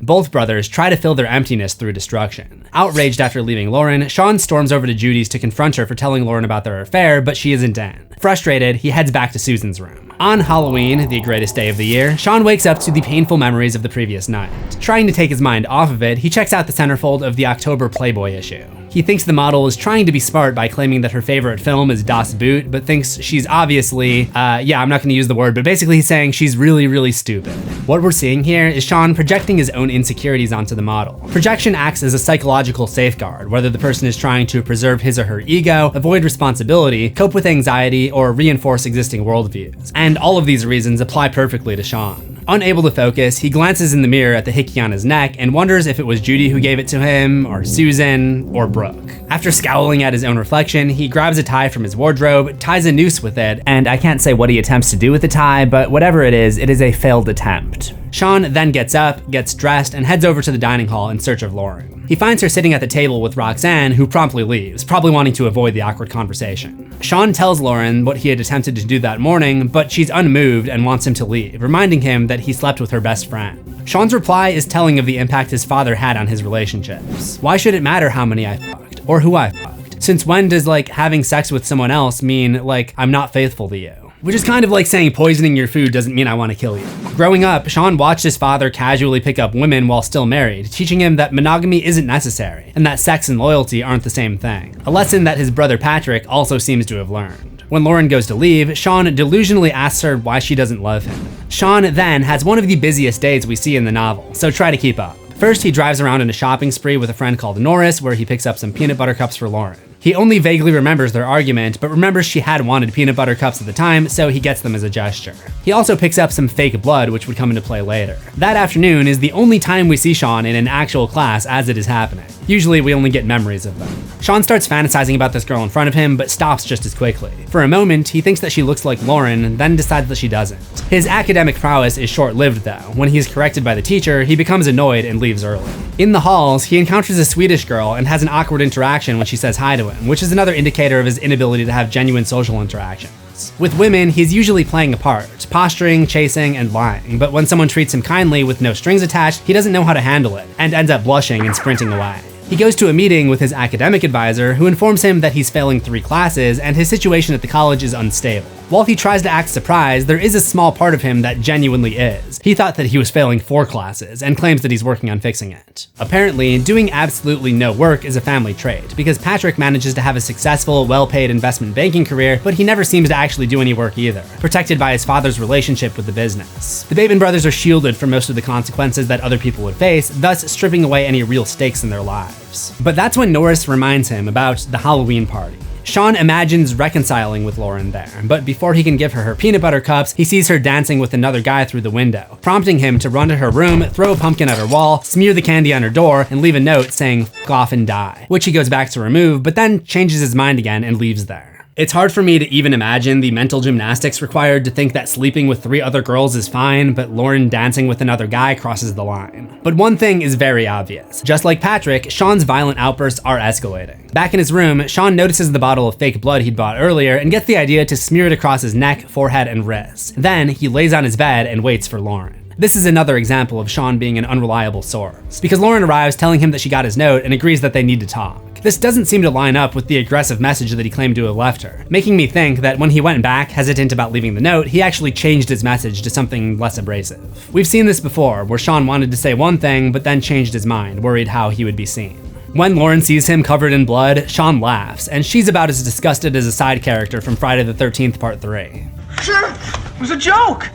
Both brothers try to fill their emptiness through destruction. Outraged after leaving Lauren, Shawn storms over to Judy's to confront her for telling Lauren about their affair, but she isn't in. Frustrated, he heads back to Susan's room. On Halloween, the greatest day of the year, Shawn wakes up to the painful memories of the previous night. Trying to take his mind off of it, he checks out the centerfold of the October Playboy issue. He thinks the model is trying to be smart by claiming that her favorite film is Das Boot, but thinks she's obviously, I'm not gonna use the word, but basically he's saying she's really, really stupid. What we're seeing here is Shawn projecting his own insecurities onto the model. Projection acts as a psychological safeguard, whether the person is trying to preserve his or her ego, avoid responsibility, cope with anxiety, or reinforce existing worldviews. And all of these reasons apply perfectly to Shawn. Unable to focus, he glances in the mirror at the hickey on his neck and wonders if it was Judy who gave it to him, or Susan, or Brooke. After scowling at his own reflection, he grabs a tie from his wardrobe, ties a noose with it, and I can't say what he attempts to do with the tie, but whatever it is a failed attempt. Shawn then gets up, gets dressed, and heads over to the dining hall in search of Lauren. He finds her sitting at the table with Roxanne, who promptly leaves, probably wanting to avoid the awkward conversation. Shawn tells Lauren what he had attempted to do that morning, but she's unmoved and wants him to leave, reminding him that he slept with her best friend. Shawn's reply is telling of the impact his father had on his relationships. Why should it matter how many I fucked, or who I fucked? Since when does, having sex with someone else mean, I'm not faithful to you? Which is kind of like saying poisoning your food doesn't mean I want to kill you. Growing up, Shawn watched his father casually pick up women while still married, teaching him that monogamy isn't necessary, and that sex and loyalty aren't the same thing. A lesson that his brother Patrick also seems to have learned. When Lauren goes to leave, Shawn delusionally asks her why she doesn't love him. Shawn then has one of the busiest days we see in the novel, so try to keep up. First, he drives around in a shopping spree with a friend called Norris, where he picks up some peanut butter cups for Lauren. He only vaguely remembers their argument, but remembers she had wanted peanut butter cups at the time, so he gets them as a gesture. He also picks up some fake blood, which would come into play later. That afternoon is the only time we see Shawn in an actual class as it is happening. Usually we only get memories of them. Shawn starts fantasizing about this girl in front of him, but stops just as quickly. For a moment, he thinks that she looks like Lauren, then decides that she doesn't. His academic prowess is short-lived though. When he is corrected by the teacher, he becomes annoyed and leaves early. In the halls, he encounters a Swedish girl and has an awkward interaction when she says hi to him, which is another indicator of his inability to have genuine social interactions. With women, he's usually playing a part, posturing, chasing, and lying, but when someone treats him kindly with no strings attached, he doesn't know how to handle it, and ends up blushing and sprinting away. He goes to a meeting with his academic advisor, who informs him that he's failing 3 classes and his situation at the college is unstable. While he tries to act surprised, there is a small part of him that genuinely is. He thought that he was failing 4 classes and claims that he's working on fixing it. Apparently, doing absolutely no work is a family trait, because Patrick manages to have a successful, well-paid investment banking career, but he never seems to actually do any work either, protected by his father's relationship with the business. The Bateman brothers are shielded from most of the consequences that other people would face, thus stripping away any real stakes in their lives. But that's when Norris reminds him about the Halloween party. Shawn imagines reconciling with Lauren there, but before he can give her peanut butter cups, he sees her dancing with another guy through the window, prompting him to run to her room, throw a pumpkin at her wall, smear the candy on her door, and leave a note saying, "F off and die," which he goes back to remove, but then changes his mind again and leaves there. It's hard for me to even imagine the mental gymnastics required to think that sleeping with 3 other girls is fine, but Lauren dancing with another guy crosses the line. But one thing is very obvious. Just like Patrick, Shawn's violent outbursts are escalating. Back in his room, Shawn notices the bottle of fake blood he'd bought earlier and gets the idea to smear it across his neck, forehead, and wrists. Then he lays on his bed and waits for Lauren. This is another example of Shawn being an unreliable source, because Lauren arrives telling him that she got his note and agrees that they need to talk. This doesn't seem to line up with the aggressive message that he claimed to have left her, making me think that when he went back, hesitant about leaving the note, he actually changed his message to something less abrasive. We've seen this before, where Shawn wanted to say one thing, but then changed his mind, worried how he would be seen. When Lauren sees him covered in blood, Shawn laughs, and she's about as disgusted as a side character from Friday the 13th Part 3. Sure, it was a joke.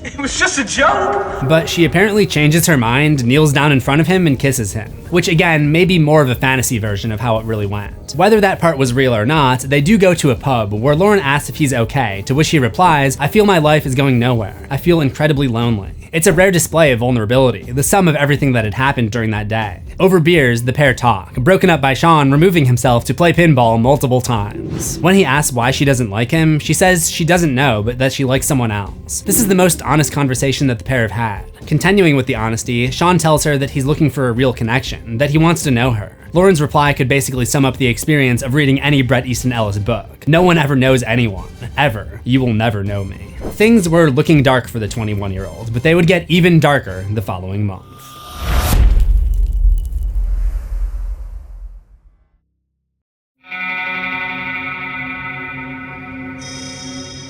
It was just a joke. But she apparently changes her mind, kneels down in front of him, and kisses him. Which again, may be more of a fantasy version of how it really went. Whether that part was real or not, they do go to a pub where Lauren asks if he's okay, to which he replies, "I feel my life is going nowhere. I feel incredibly lonely." It's a rare display of vulnerability, the sum of everything that had happened during that day. Over beers, the pair talk, broken up by Shawn removing himself to play pinball multiple times. When he asks why she doesn't like him, she says she doesn't know, but that she likes someone else. This is the most honest conversation that the pair have had. Continuing with the honesty, Shawn tells her that he's looking for a real connection, that he wants to know her. Lauren's reply could basically sum up the experience of reading any Bret Easton Ellis book. No one ever knows anyone. Ever. You will never know me. Things were looking dark for the 21-year-old, but they would get even darker the following month.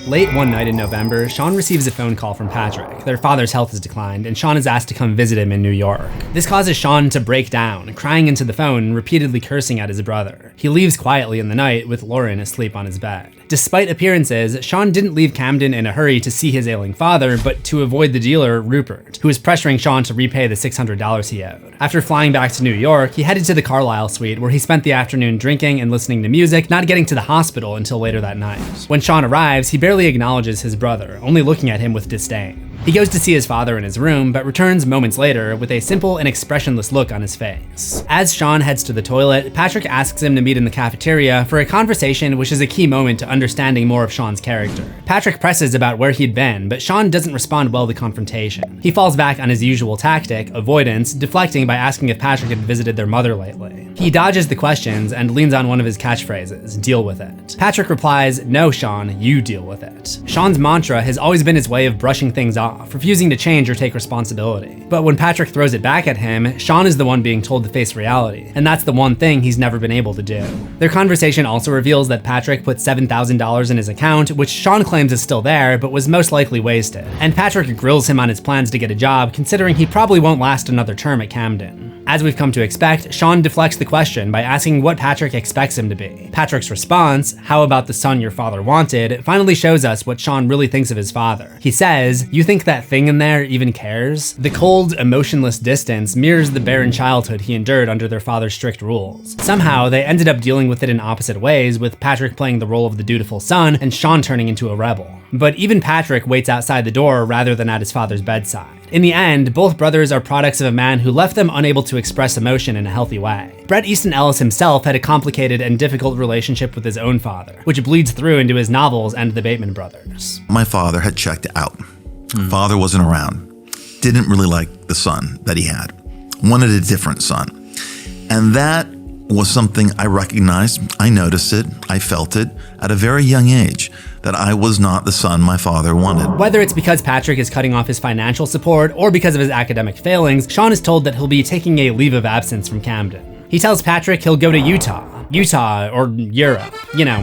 Late one night in November, Shawn receives a phone call from Patrick. Their father's health has declined, and Shawn is asked to come visit him in New York. This causes Shawn to break down, crying into the phone and repeatedly cursing at his brother. He leaves quietly in the night, with Lauren asleep on his bed. Despite appearances, Shawn didn't leave Camden in a hurry to see his ailing father, but to avoid the dealer, Rupert, who was pressuring Shawn to repay the $600 he owed. After flying back to New York, he headed to the Carlisle suite, where he spent the afternoon drinking and listening to music, not getting to the hospital until later that night. When Shawn arrives, he barely acknowledges his brother, only looking at him with disdain. He goes to see his father in his room, but returns moments later with a simple and expressionless look on his face. As Shawn heads to the toilet, Patrick asks him to meet in the cafeteria for a conversation which is a key moment to understanding more of Shawn's character. Patrick presses about where he'd been, but Shawn doesn't respond well to confrontation. He falls back on his usual tactic, avoidance, deflecting by asking if Patrick had visited their mother lately. He dodges the questions and leans on one of his catchphrases, deal with it. Patrick replies, no Shawn, you deal with it. Shawn's mantra has always been his way of brushing things off, refusing to change or take responsibility. But when Patrick throws it back at him, Shawn is the one being told to face reality, and that's the one thing he's never been able to do. Their conversation also reveals that Patrick put $7,000 in his account, which Shawn claims is still there, but was most likely wasted. And Patrick grills him on his plans to get a job, considering he probably won't last another term at Camden. As we've come to expect, Shawn deflects the question by asking what Patrick expects him to be. Patrick's response, how about the son your father wanted, finally shows us what Shawn really thinks of his father. He says, you think that thing in there even cares? The cold, emotionless distance mirrors the barren childhood he endured under their father's strict rules. Somehow, they ended up dealing with it in opposite ways, with Patrick playing the role of the dutiful son and Shawn turning into a rebel. But even Patrick waits outside the door rather than at his father's bedside. In the end, both brothers are products of a man who left them unable to express emotion in a healthy way. Bret Easton Ellis himself had a complicated and difficult relationship with his own father, which bleeds through into his novels and the Bateman brothers. My father had checked out. Father wasn't around. Didn't really like the son that he had. Wanted a different son. And that was something I recognized. I noticed it. I felt it at a very young age, that I was not the son my father wanted. Whether it's because Patrick is cutting off his financial support or because of his academic failings, Shawn is told that he'll be taking a leave of absence from Camden. He tells Patrick he'll go to Utah or Europe,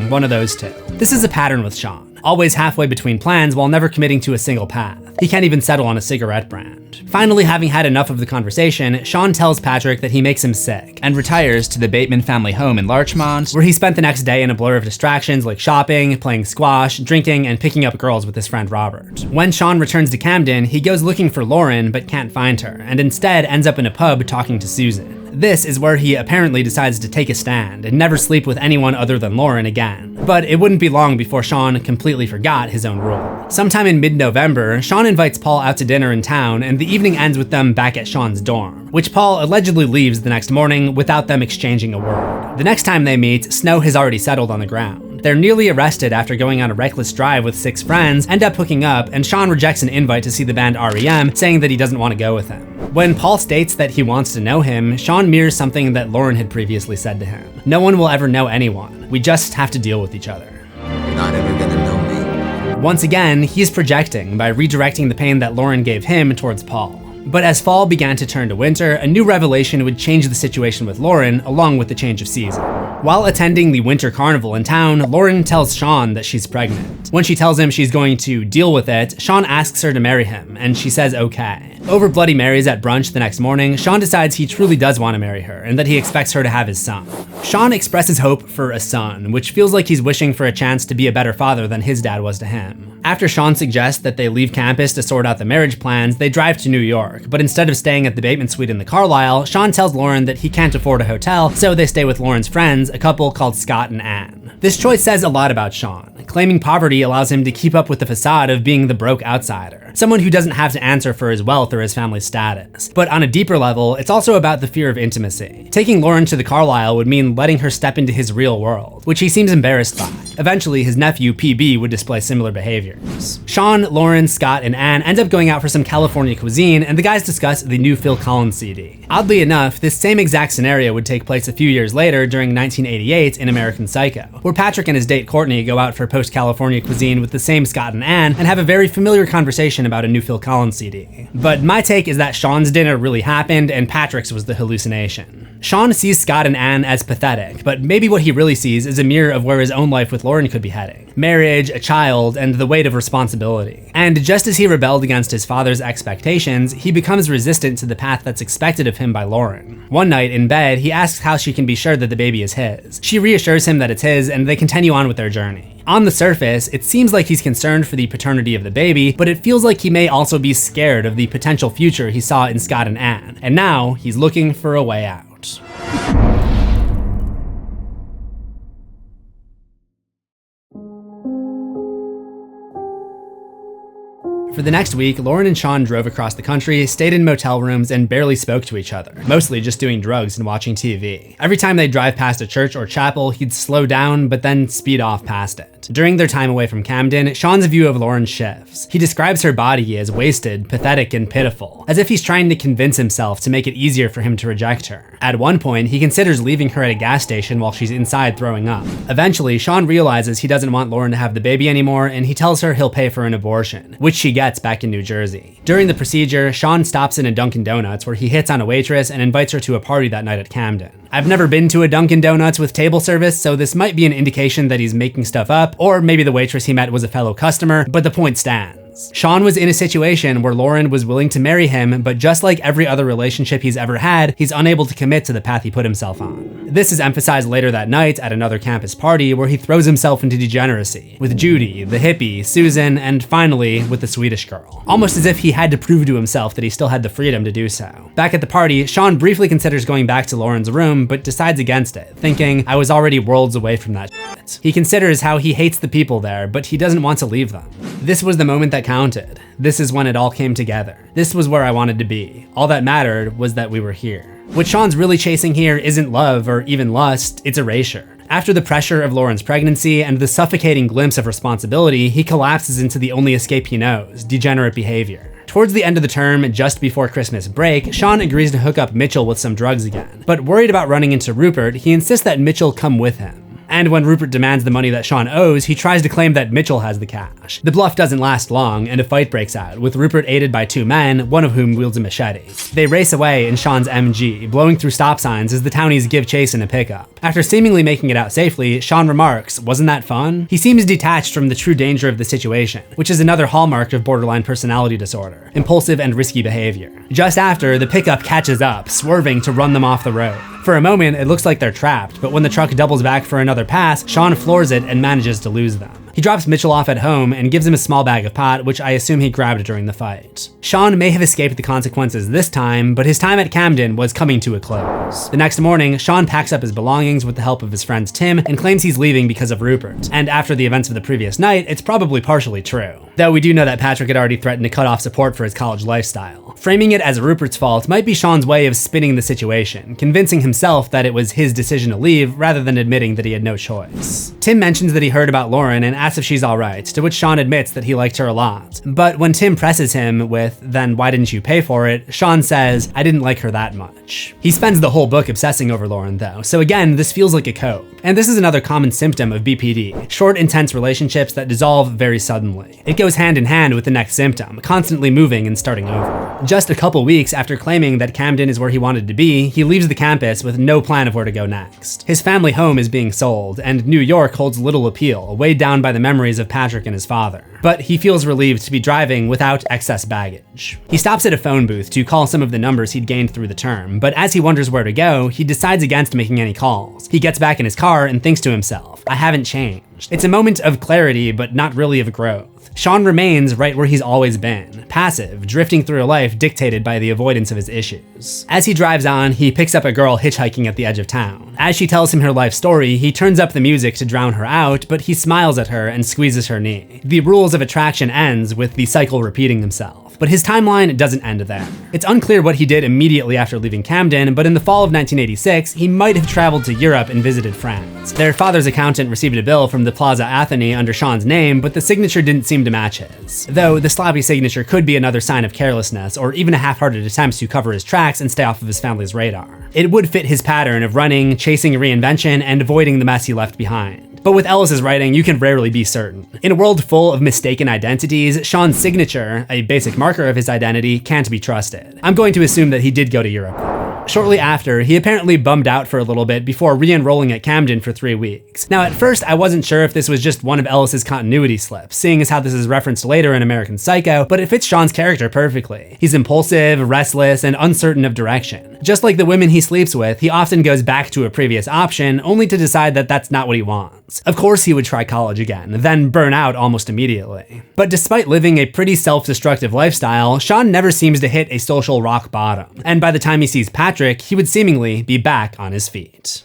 one of those two. This is a pattern with Shawn, always halfway between plans while never committing to a single path. He can't even settle on a cigarette brand. Finally, having had enough of the conversation, Shawn tells Patrick that he makes him sick and retires to the Bateman family home in Larchmont, where he spent the next day in a blur of distractions like shopping, playing squash, drinking, and picking up girls with his friend Robert. When Shawn returns to Camden, he goes looking for Lauren but can't find her, and instead ends up in a pub talking to Susan. This is where he apparently decides to take a stand and never sleep with anyone other than Lauren again. But it wouldn't be long before Shawn completely forgot his own rule. Sometime in mid-November, Shawn invites Paul out to dinner in town, and the evening ends with them back at Shawn's dorm, which Paul allegedly leaves the next morning without them exchanging a word. The next time they meet, snow has already settled on the ground. They're nearly arrested after going on a reckless drive with 6 friends, end up hooking up, and Shawn rejects an invite to see the band REM, saying that he doesn't want to go with him. When Paul states that he wants to know him, Shawn mirrors something that Lauren had previously said to him. No one will ever know anyone. We just have to deal with each other. You're not ever gonna know me. Once again, he's projecting by redirecting the pain that Lauren gave him towards Paul. But as fall began to turn to winter, a new revelation would change the situation with Lauren, along with the change of season. While attending the winter carnival in town, Lauren tells Shawn that she's pregnant. When she tells him she's going to deal with it, Shawn asks her to marry him, and she says okay. Over Bloody Marys at brunch the next morning, Shawn decides he truly does want to marry her, and that he expects her to have his son. Shawn expresses hope for a son, which feels like he's wishing for a chance to be a better father than his dad was to him. After Shawn suggests that they leave campus to sort out the marriage plans, they drive to New York, but instead of staying at the Bateman suite in the Carlisle, Shawn tells Lauren that he can't afford a hotel, so they stay with Lauren's friends, a couple called Scott and Ann. Shawn. This choice says a lot about Shawn. Claiming poverty allows him to keep up with the facade of being the broke outsider, someone who doesn't have to answer for his wealth or his family status. But on a deeper level, it's also about the fear of intimacy. Taking Lauren to the Carlisle would mean letting her step into his real world, which he seems embarrassed by. Eventually, his nephew, PB, would display similar behaviors. Shawn, Lauren, Scott, and Ann end up going out for some California cuisine, and the guys discuss the new Phil Collins CD. Oddly enough, this same exact scenario would take place a few years later during 1988 in American Psycho, where Patrick and his date Courtney go out for post-California cuisine with the same Scott and Ann and have a very familiar conversation about a new Phil Collins CD. But my take is that Shawn's dinner really happened and Patrick's was the hallucination. Shawn sees Scott and Ann as pathetic, but maybe what he really sees is a mirror of where his own life with Lauren could be heading. Marriage, a child, and the weight of responsibility. And just as he rebelled against his father's expectations, he becomes resistant to the path that's expected of him by Lauren. One night in bed, he asks how she can be sure that the baby is his. She reassures him that it's his, and they continue on with their journey. On the surface, it seems like he's concerned for the paternity of the baby, but it feels like he may also be scared of the potential future he saw in Scott and Ann. And now, he's looking for a way out. For the next week, Lauren and Shawn drove across the country, stayed in motel rooms, and barely spoke to each other, mostly just doing drugs and watching TV. Every time they'd drive past a church or chapel, he'd slow down, but then speed off past it. During their time away from Camden, Shawn's view of Lauren shifts. He describes her body as wasted, pathetic, and pitiful, as if he's trying to convince himself to make it easier for him to reject her. At one point, he considers leaving her at a gas station while she's inside throwing up. Eventually, Shawn realizes he doesn't want Lauren to have the baby anymore, and he tells her he'll pay for an abortion, which she gets back in New Jersey. During the procedure, Shawn stops in a Dunkin' Donuts where he hits on a waitress and invites her to a party that night at Camden. I've never been to a Dunkin' Donuts with table service, so this might be an indication that he's making stuff up, or maybe the waitress he met was a fellow customer, but the point stands. Shawn was in a situation where Lauren was willing to marry him, but just like every other relationship he's ever had, he's unable to commit to the path he put himself on. This is emphasized later that night at another campus party where he throws himself into degeneracy, with Judy, the hippie, Susan, and finally with the Swedish girl. Almost as if he had to prove to himself that he still had the freedom to do so. Back at the party, Shawn briefly considers going back to Lauren's room, but decides against it, thinking, I was already worlds away from that shit. He considers how he hates the people there, but he doesn't want to leave them. This was the moment that counted. This is when it all came together. This was where I wanted to be. All that mattered was that we were here. What Shawn's really chasing here isn't love or even lust, it's erasure. After the pressure of Lauren's pregnancy and the suffocating glimpse of responsibility, he collapses into the only escape he knows, degenerate behavior. Towards the end of the term, just before Christmas break, Shawn agrees to hook up Mitchell with some drugs again. But worried about running into Rupert, he insists that Mitchell come with him. And when Rupert demands the money that Shawn owes, he tries to claim that Mitchell has the cash. The bluff doesn't last long, and a fight breaks out, with Rupert aided by two men, one of whom wields a machete. They race away in Shawn's MG, blowing through stop signs as the townies give chase in a pickup. After seemingly making it out safely, Shawn remarks, "Wasn't that fun?" He seems detached from the true danger of the situation, which is another hallmark of borderline personality disorder, impulsive and risky behavior. Just after, the pickup catches up, swerving to run them off the road. For a moment, it looks like they're trapped, but when the truck doubles back for another pass, Shawn floors it and manages to lose them. He drops Mitchell off at home and gives him a small bag of pot, which I assume he grabbed during the fight. Shawn may have escaped the consequences this time, but his time at Camden was coming to a close. The next morning, Shawn packs up his belongings with the help of his friend Tim and claims he's leaving because of Rupert. And after the events of the previous night, it's probably partially true. Though we do know that Patrick had already threatened to cut off support for his college lifestyle. Framing it as Rupert's fault might be Shawn's way of spinning the situation, convincing himself that it was his decision to leave rather than admitting that he had no choice. Tim mentions that he heard about Lauren and asks if she's alright, to which Shawn admits that he liked her a lot. But when Tim presses him with, "Then why didn't you pay for it?" Shawn says, "I didn't like her that much." He spends the whole book obsessing over Lauren though, so again, this feels like a cope. And this is another common symptom of BPD, short, intense relationships that dissolve very suddenly. It goes hand in hand with the next symptom, constantly moving and starting over. Just a couple weeks after claiming that Camden is where he wanted to be, he leaves the campus with no plan of where to go next. His family home is being sold, and New York holds little appeal, weighed down by the memories of Patrick and his father. But he feels relieved to be driving without excess baggage. He stops at a phone booth to call some of the numbers he'd gained through the term, but as he wonders where to go, he decides against making any calls. He gets back in his car and thinks to himself, "I haven't changed." It's a moment of clarity, but not really of growth. Shawn remains right where he's always been, passive, drifting through a life dictated by the avoidance of his issues. As he drives on, he picks up a girl hitchhiking at the edge of town. As she tells him her life story, he turns up the music to drown her out, but he smiles at her and squeezes her knee. The rules of attraction ends with the cycle repeating themselves. But his timeline doesn't end there. It's unclear what he did immediately after leaving Camden, but in the fall of 1986, he might have traveled to Europe and visited France. Their father's accountant received a bill from the Plaza Athénée under Shawn's name, but the signature didn't seem to match his. Though the sloppy signature could be another sign of carelessness, or even a half-hearted attempt to cover his tracks and stay off of his family's radar. It would fit his pattern of running, chasing reinvention, and avoiding the mess he left behind. But with Ellis's writing, you can rarely be certain. In a world full of mistaken identities, Shawn's signature, a basic marker of his identity, can't be trusted. I'm going to assume that he did go to Europe. Shortly after, he apparently bummed out for a little bit before re-enrolling at Camden for 3 weeks. Now, at first, I wasn't sure if this was just one of Ellis's continuity slips, seeing as how this is referenced later in American Psycho, but it fits Shawn's character perfectly. He's impulsive, restless, and uncertain of direction. Just like the women he sleeps with, he often goes back to a previous option, only to decide that that's not what he wants. Of course he would try college again, then burn out almost immediately. But despite living a pretty self-destructive lifestyle, Shawn never seems to hit a social rock bottom, and by the time he sees Patrick, he would seemingly be back on his feet.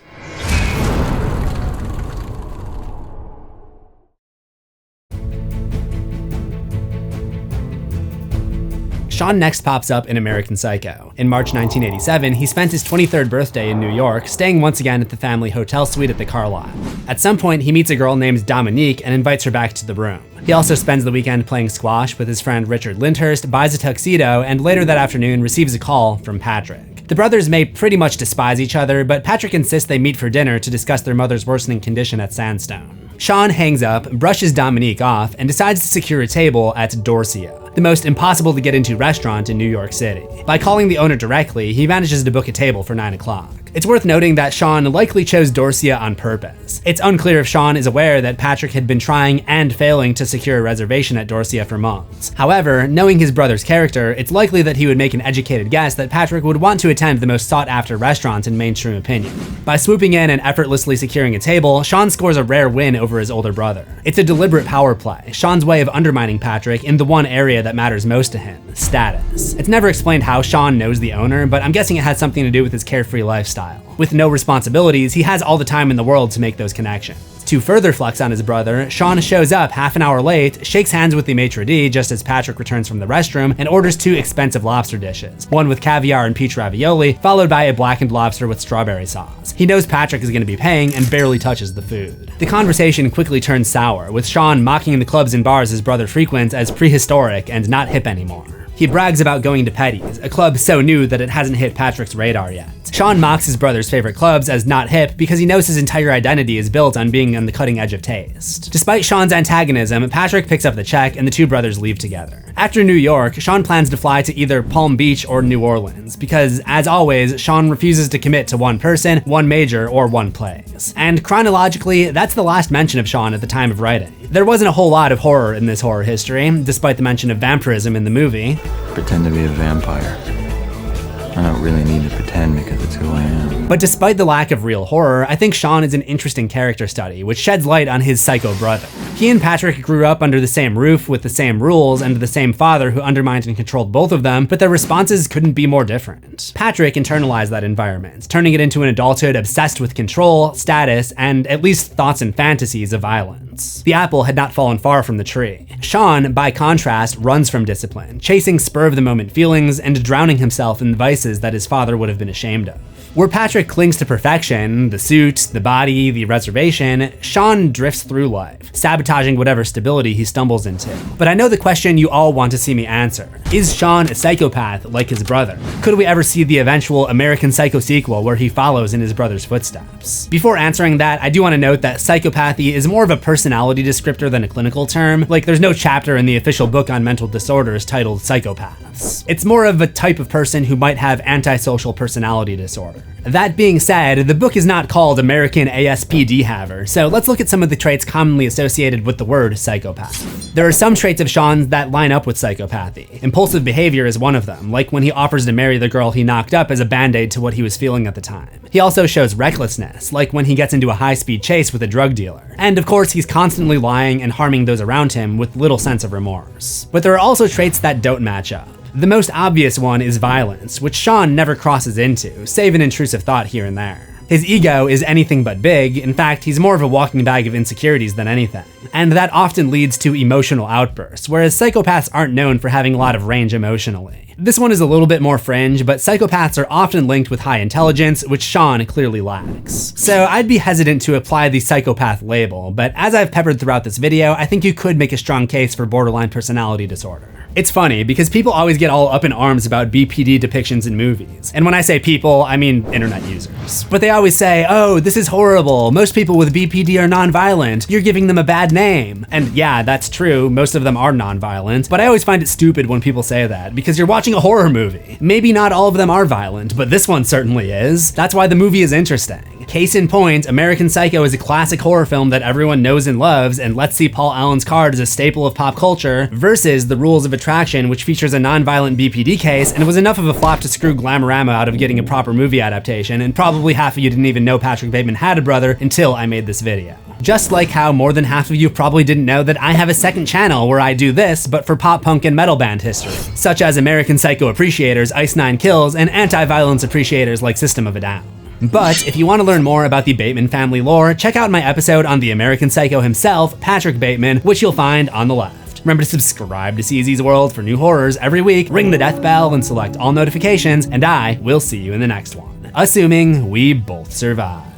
Shawn next pops up in American Psycho. In March 1987, he spent his 23rd birthday in New York, staying once again at the family hotel suite at the Carlyle. At some point, he meets a girl named Dominique and invites her back to the room. He also spends the weekend playing squash with his friend Richard Lyndhurst, buys a tuxedo, and later that afternoon receives a call from Patrick. The brothers may pretty much despise each other, but Patrick insists they meet for dinner to discuss their mother's worsening condition at Sandstone. Shawn hangs up, brushes Dominique off, and decides to secure a table at Dorsia, the most impossible to get into restaurant in New York City. By calling the owner directly, he manages to book a table for 9 o'clock. It's worth noting that Shawn likely chose Dorsia on purpose. It's unclear if Shawn is aware that Patrick had been trying and failing to secure a reservation at Dorsia for months. However, knowing his brother's character, it's likely that he would make an educated guess that Patrick would want to attend the most sought-after restaurant in mainstream opinion. By swooping in and effortlessly securing a table, Shawn scores a rare win over his older brother. It's a deliberate power play, Shawn's way of undermining Patrick in the one area that matters most to him, status. It's never explained how Shawn knows the owner, but I'm guessing it has something to do with his carefree lifestyle. With no responsibilities, he has all the time in the world to make those connections. To further flex on his brother, Shawn shows up half an hour late, shakes hands with the maitre d' just as Patrick returns from the restroom, and orders 2 expensive lobster dishes, one with caviar and peach ravioli, followed by a blackened lobster with strawberry sauce. He knows Patrick is going to be paying and barely touches the food. The conversation quickly turns sour, with Shawn mocking the clubs and bars his brother frequents as prehistoric and not hip anymore. He brags about going to Petty's, a club so new that it hasn't hit Patrick's radar yet. Shawn mocks his brother's favorite clubs as not hip because he knows his entire identity is built on being on the cutting edge of taste. Despite Shawn's antagonism, Patrick picks up the check and the 2 brothers leave together. After New York, Shawn plans to fly to either Palm Beach or New Orleans because, as always, Shawn refuses to commit to one person, one major, or one place. And chronologically, that's the last mention of Shawn at the time of writing. There wasn't a whole lot of horror in this horror history, despite the mention of vampirism in the movie. Pretend to be a vampire. I don't really need to pretend because it's who I am. But despite the lack of real horror, I think Shawn is an interesting character study, which sheds light on his psycho brother. He and Patrick grew up under the same roof with the same rules and the same father who undermined and controlled both of them, but their responses couldn't be more different. Patrick internalized that environment, turning it into an adulthood obsessed with control, status, and at least thoughts and fantasies of violence. The apple had not fallen far from the tree. Shawn, by contrast, runs from discipline, chasing spur-of-the-moment feelings and drowning himself in the vices that his father would have been ashamed of. Where Patrick clings to perfection, the suit, the body, the reservation, Shawn drifts through life, sabotaging whatever stability he stumbles into. But I know the question you all want to see me answer. Is Shawn a psychopath like his brother? Could we ever see the eventual American Psycho sequel where he follows in his brother's footsteps? Before answering that, I do want to note that psychopathy is more of a personality descriptor than a clinical term. Like, there's no chapter in the official book on mental disorders titled Psychopaths. It's more of a type of person who might have antisocial personality disorder. That being said, the book is not called American ASPD Haver, so let's look at some of the traits commonly associated with the word psychopath. There are some traits of Shawn's that line up with psychopathy. Impulsive behavior is one of them, like when he offers to marry the girl he knocked up as a band-aid to what he was feeling at the time. He also shows recklessness, like when he gets into a high-speed chase with a drug dealer. And of course, he's constantly lying and harming those around him with little sense of remorse. But there are also traits that don't match up. The most obvious one is violence, which Shawn never crosses into, save an intrusive thought here and there. His ego is anything but big. In fact, he's more of a walking bag of insecurities than anything. And that often leads to emotional outbursts, whereas psychopaths aren't known for having a lot of range emotionally. This one is a little bit more fringe, but psychopaths are often linked with high intelligence, which Shawn clearly lacks. So I'd be hesitant to apply the psychopath label, but as I've peppered throughout this video, I think you could make a strong case for borderline personality disorder. It's funny because people always get all up in arms about BPD depictions in movies. And when I say people, I mean internet users. But they always say, oh, this is horrible. Most people with BPD are nonviolent. You're giving them a bad name. And yeah, that's true. Most of them are nonviolent. But I always find it stupid when people say that because you're watching a horror movie. Maybe not all of them are violent, but this one certainly is. That's why the movie is interesting. Case in point, American Psycho is a classic horror film that everyone knows and loves, and Let's See Paul Allen's Card is a staple of pop culture, versus The Rules of Attraction, which features a non-violent BPD case and was enough of a flop to screw Glamorama out of getting a proper movie adaptation, and probably half of you didn't even know Patrick Bateman had a brother until I made this video. Just like how more than half of you probably didn't know that I have a second channel where I do this, but for pop punk and metal band history, such as American Psycho appreciators Ice Nine Kills and anti-violence appreciators like System of a Down. But if you want to learn more about the Bateman family lore, check out my episode on the American Psycho himself, Patrick Bateman, which you'll find on the left. Remember to subscribe to CZsWorld for new horrors every week, ring the death bell and select all notifications, and I will see you in the next one. Assuming we both survive.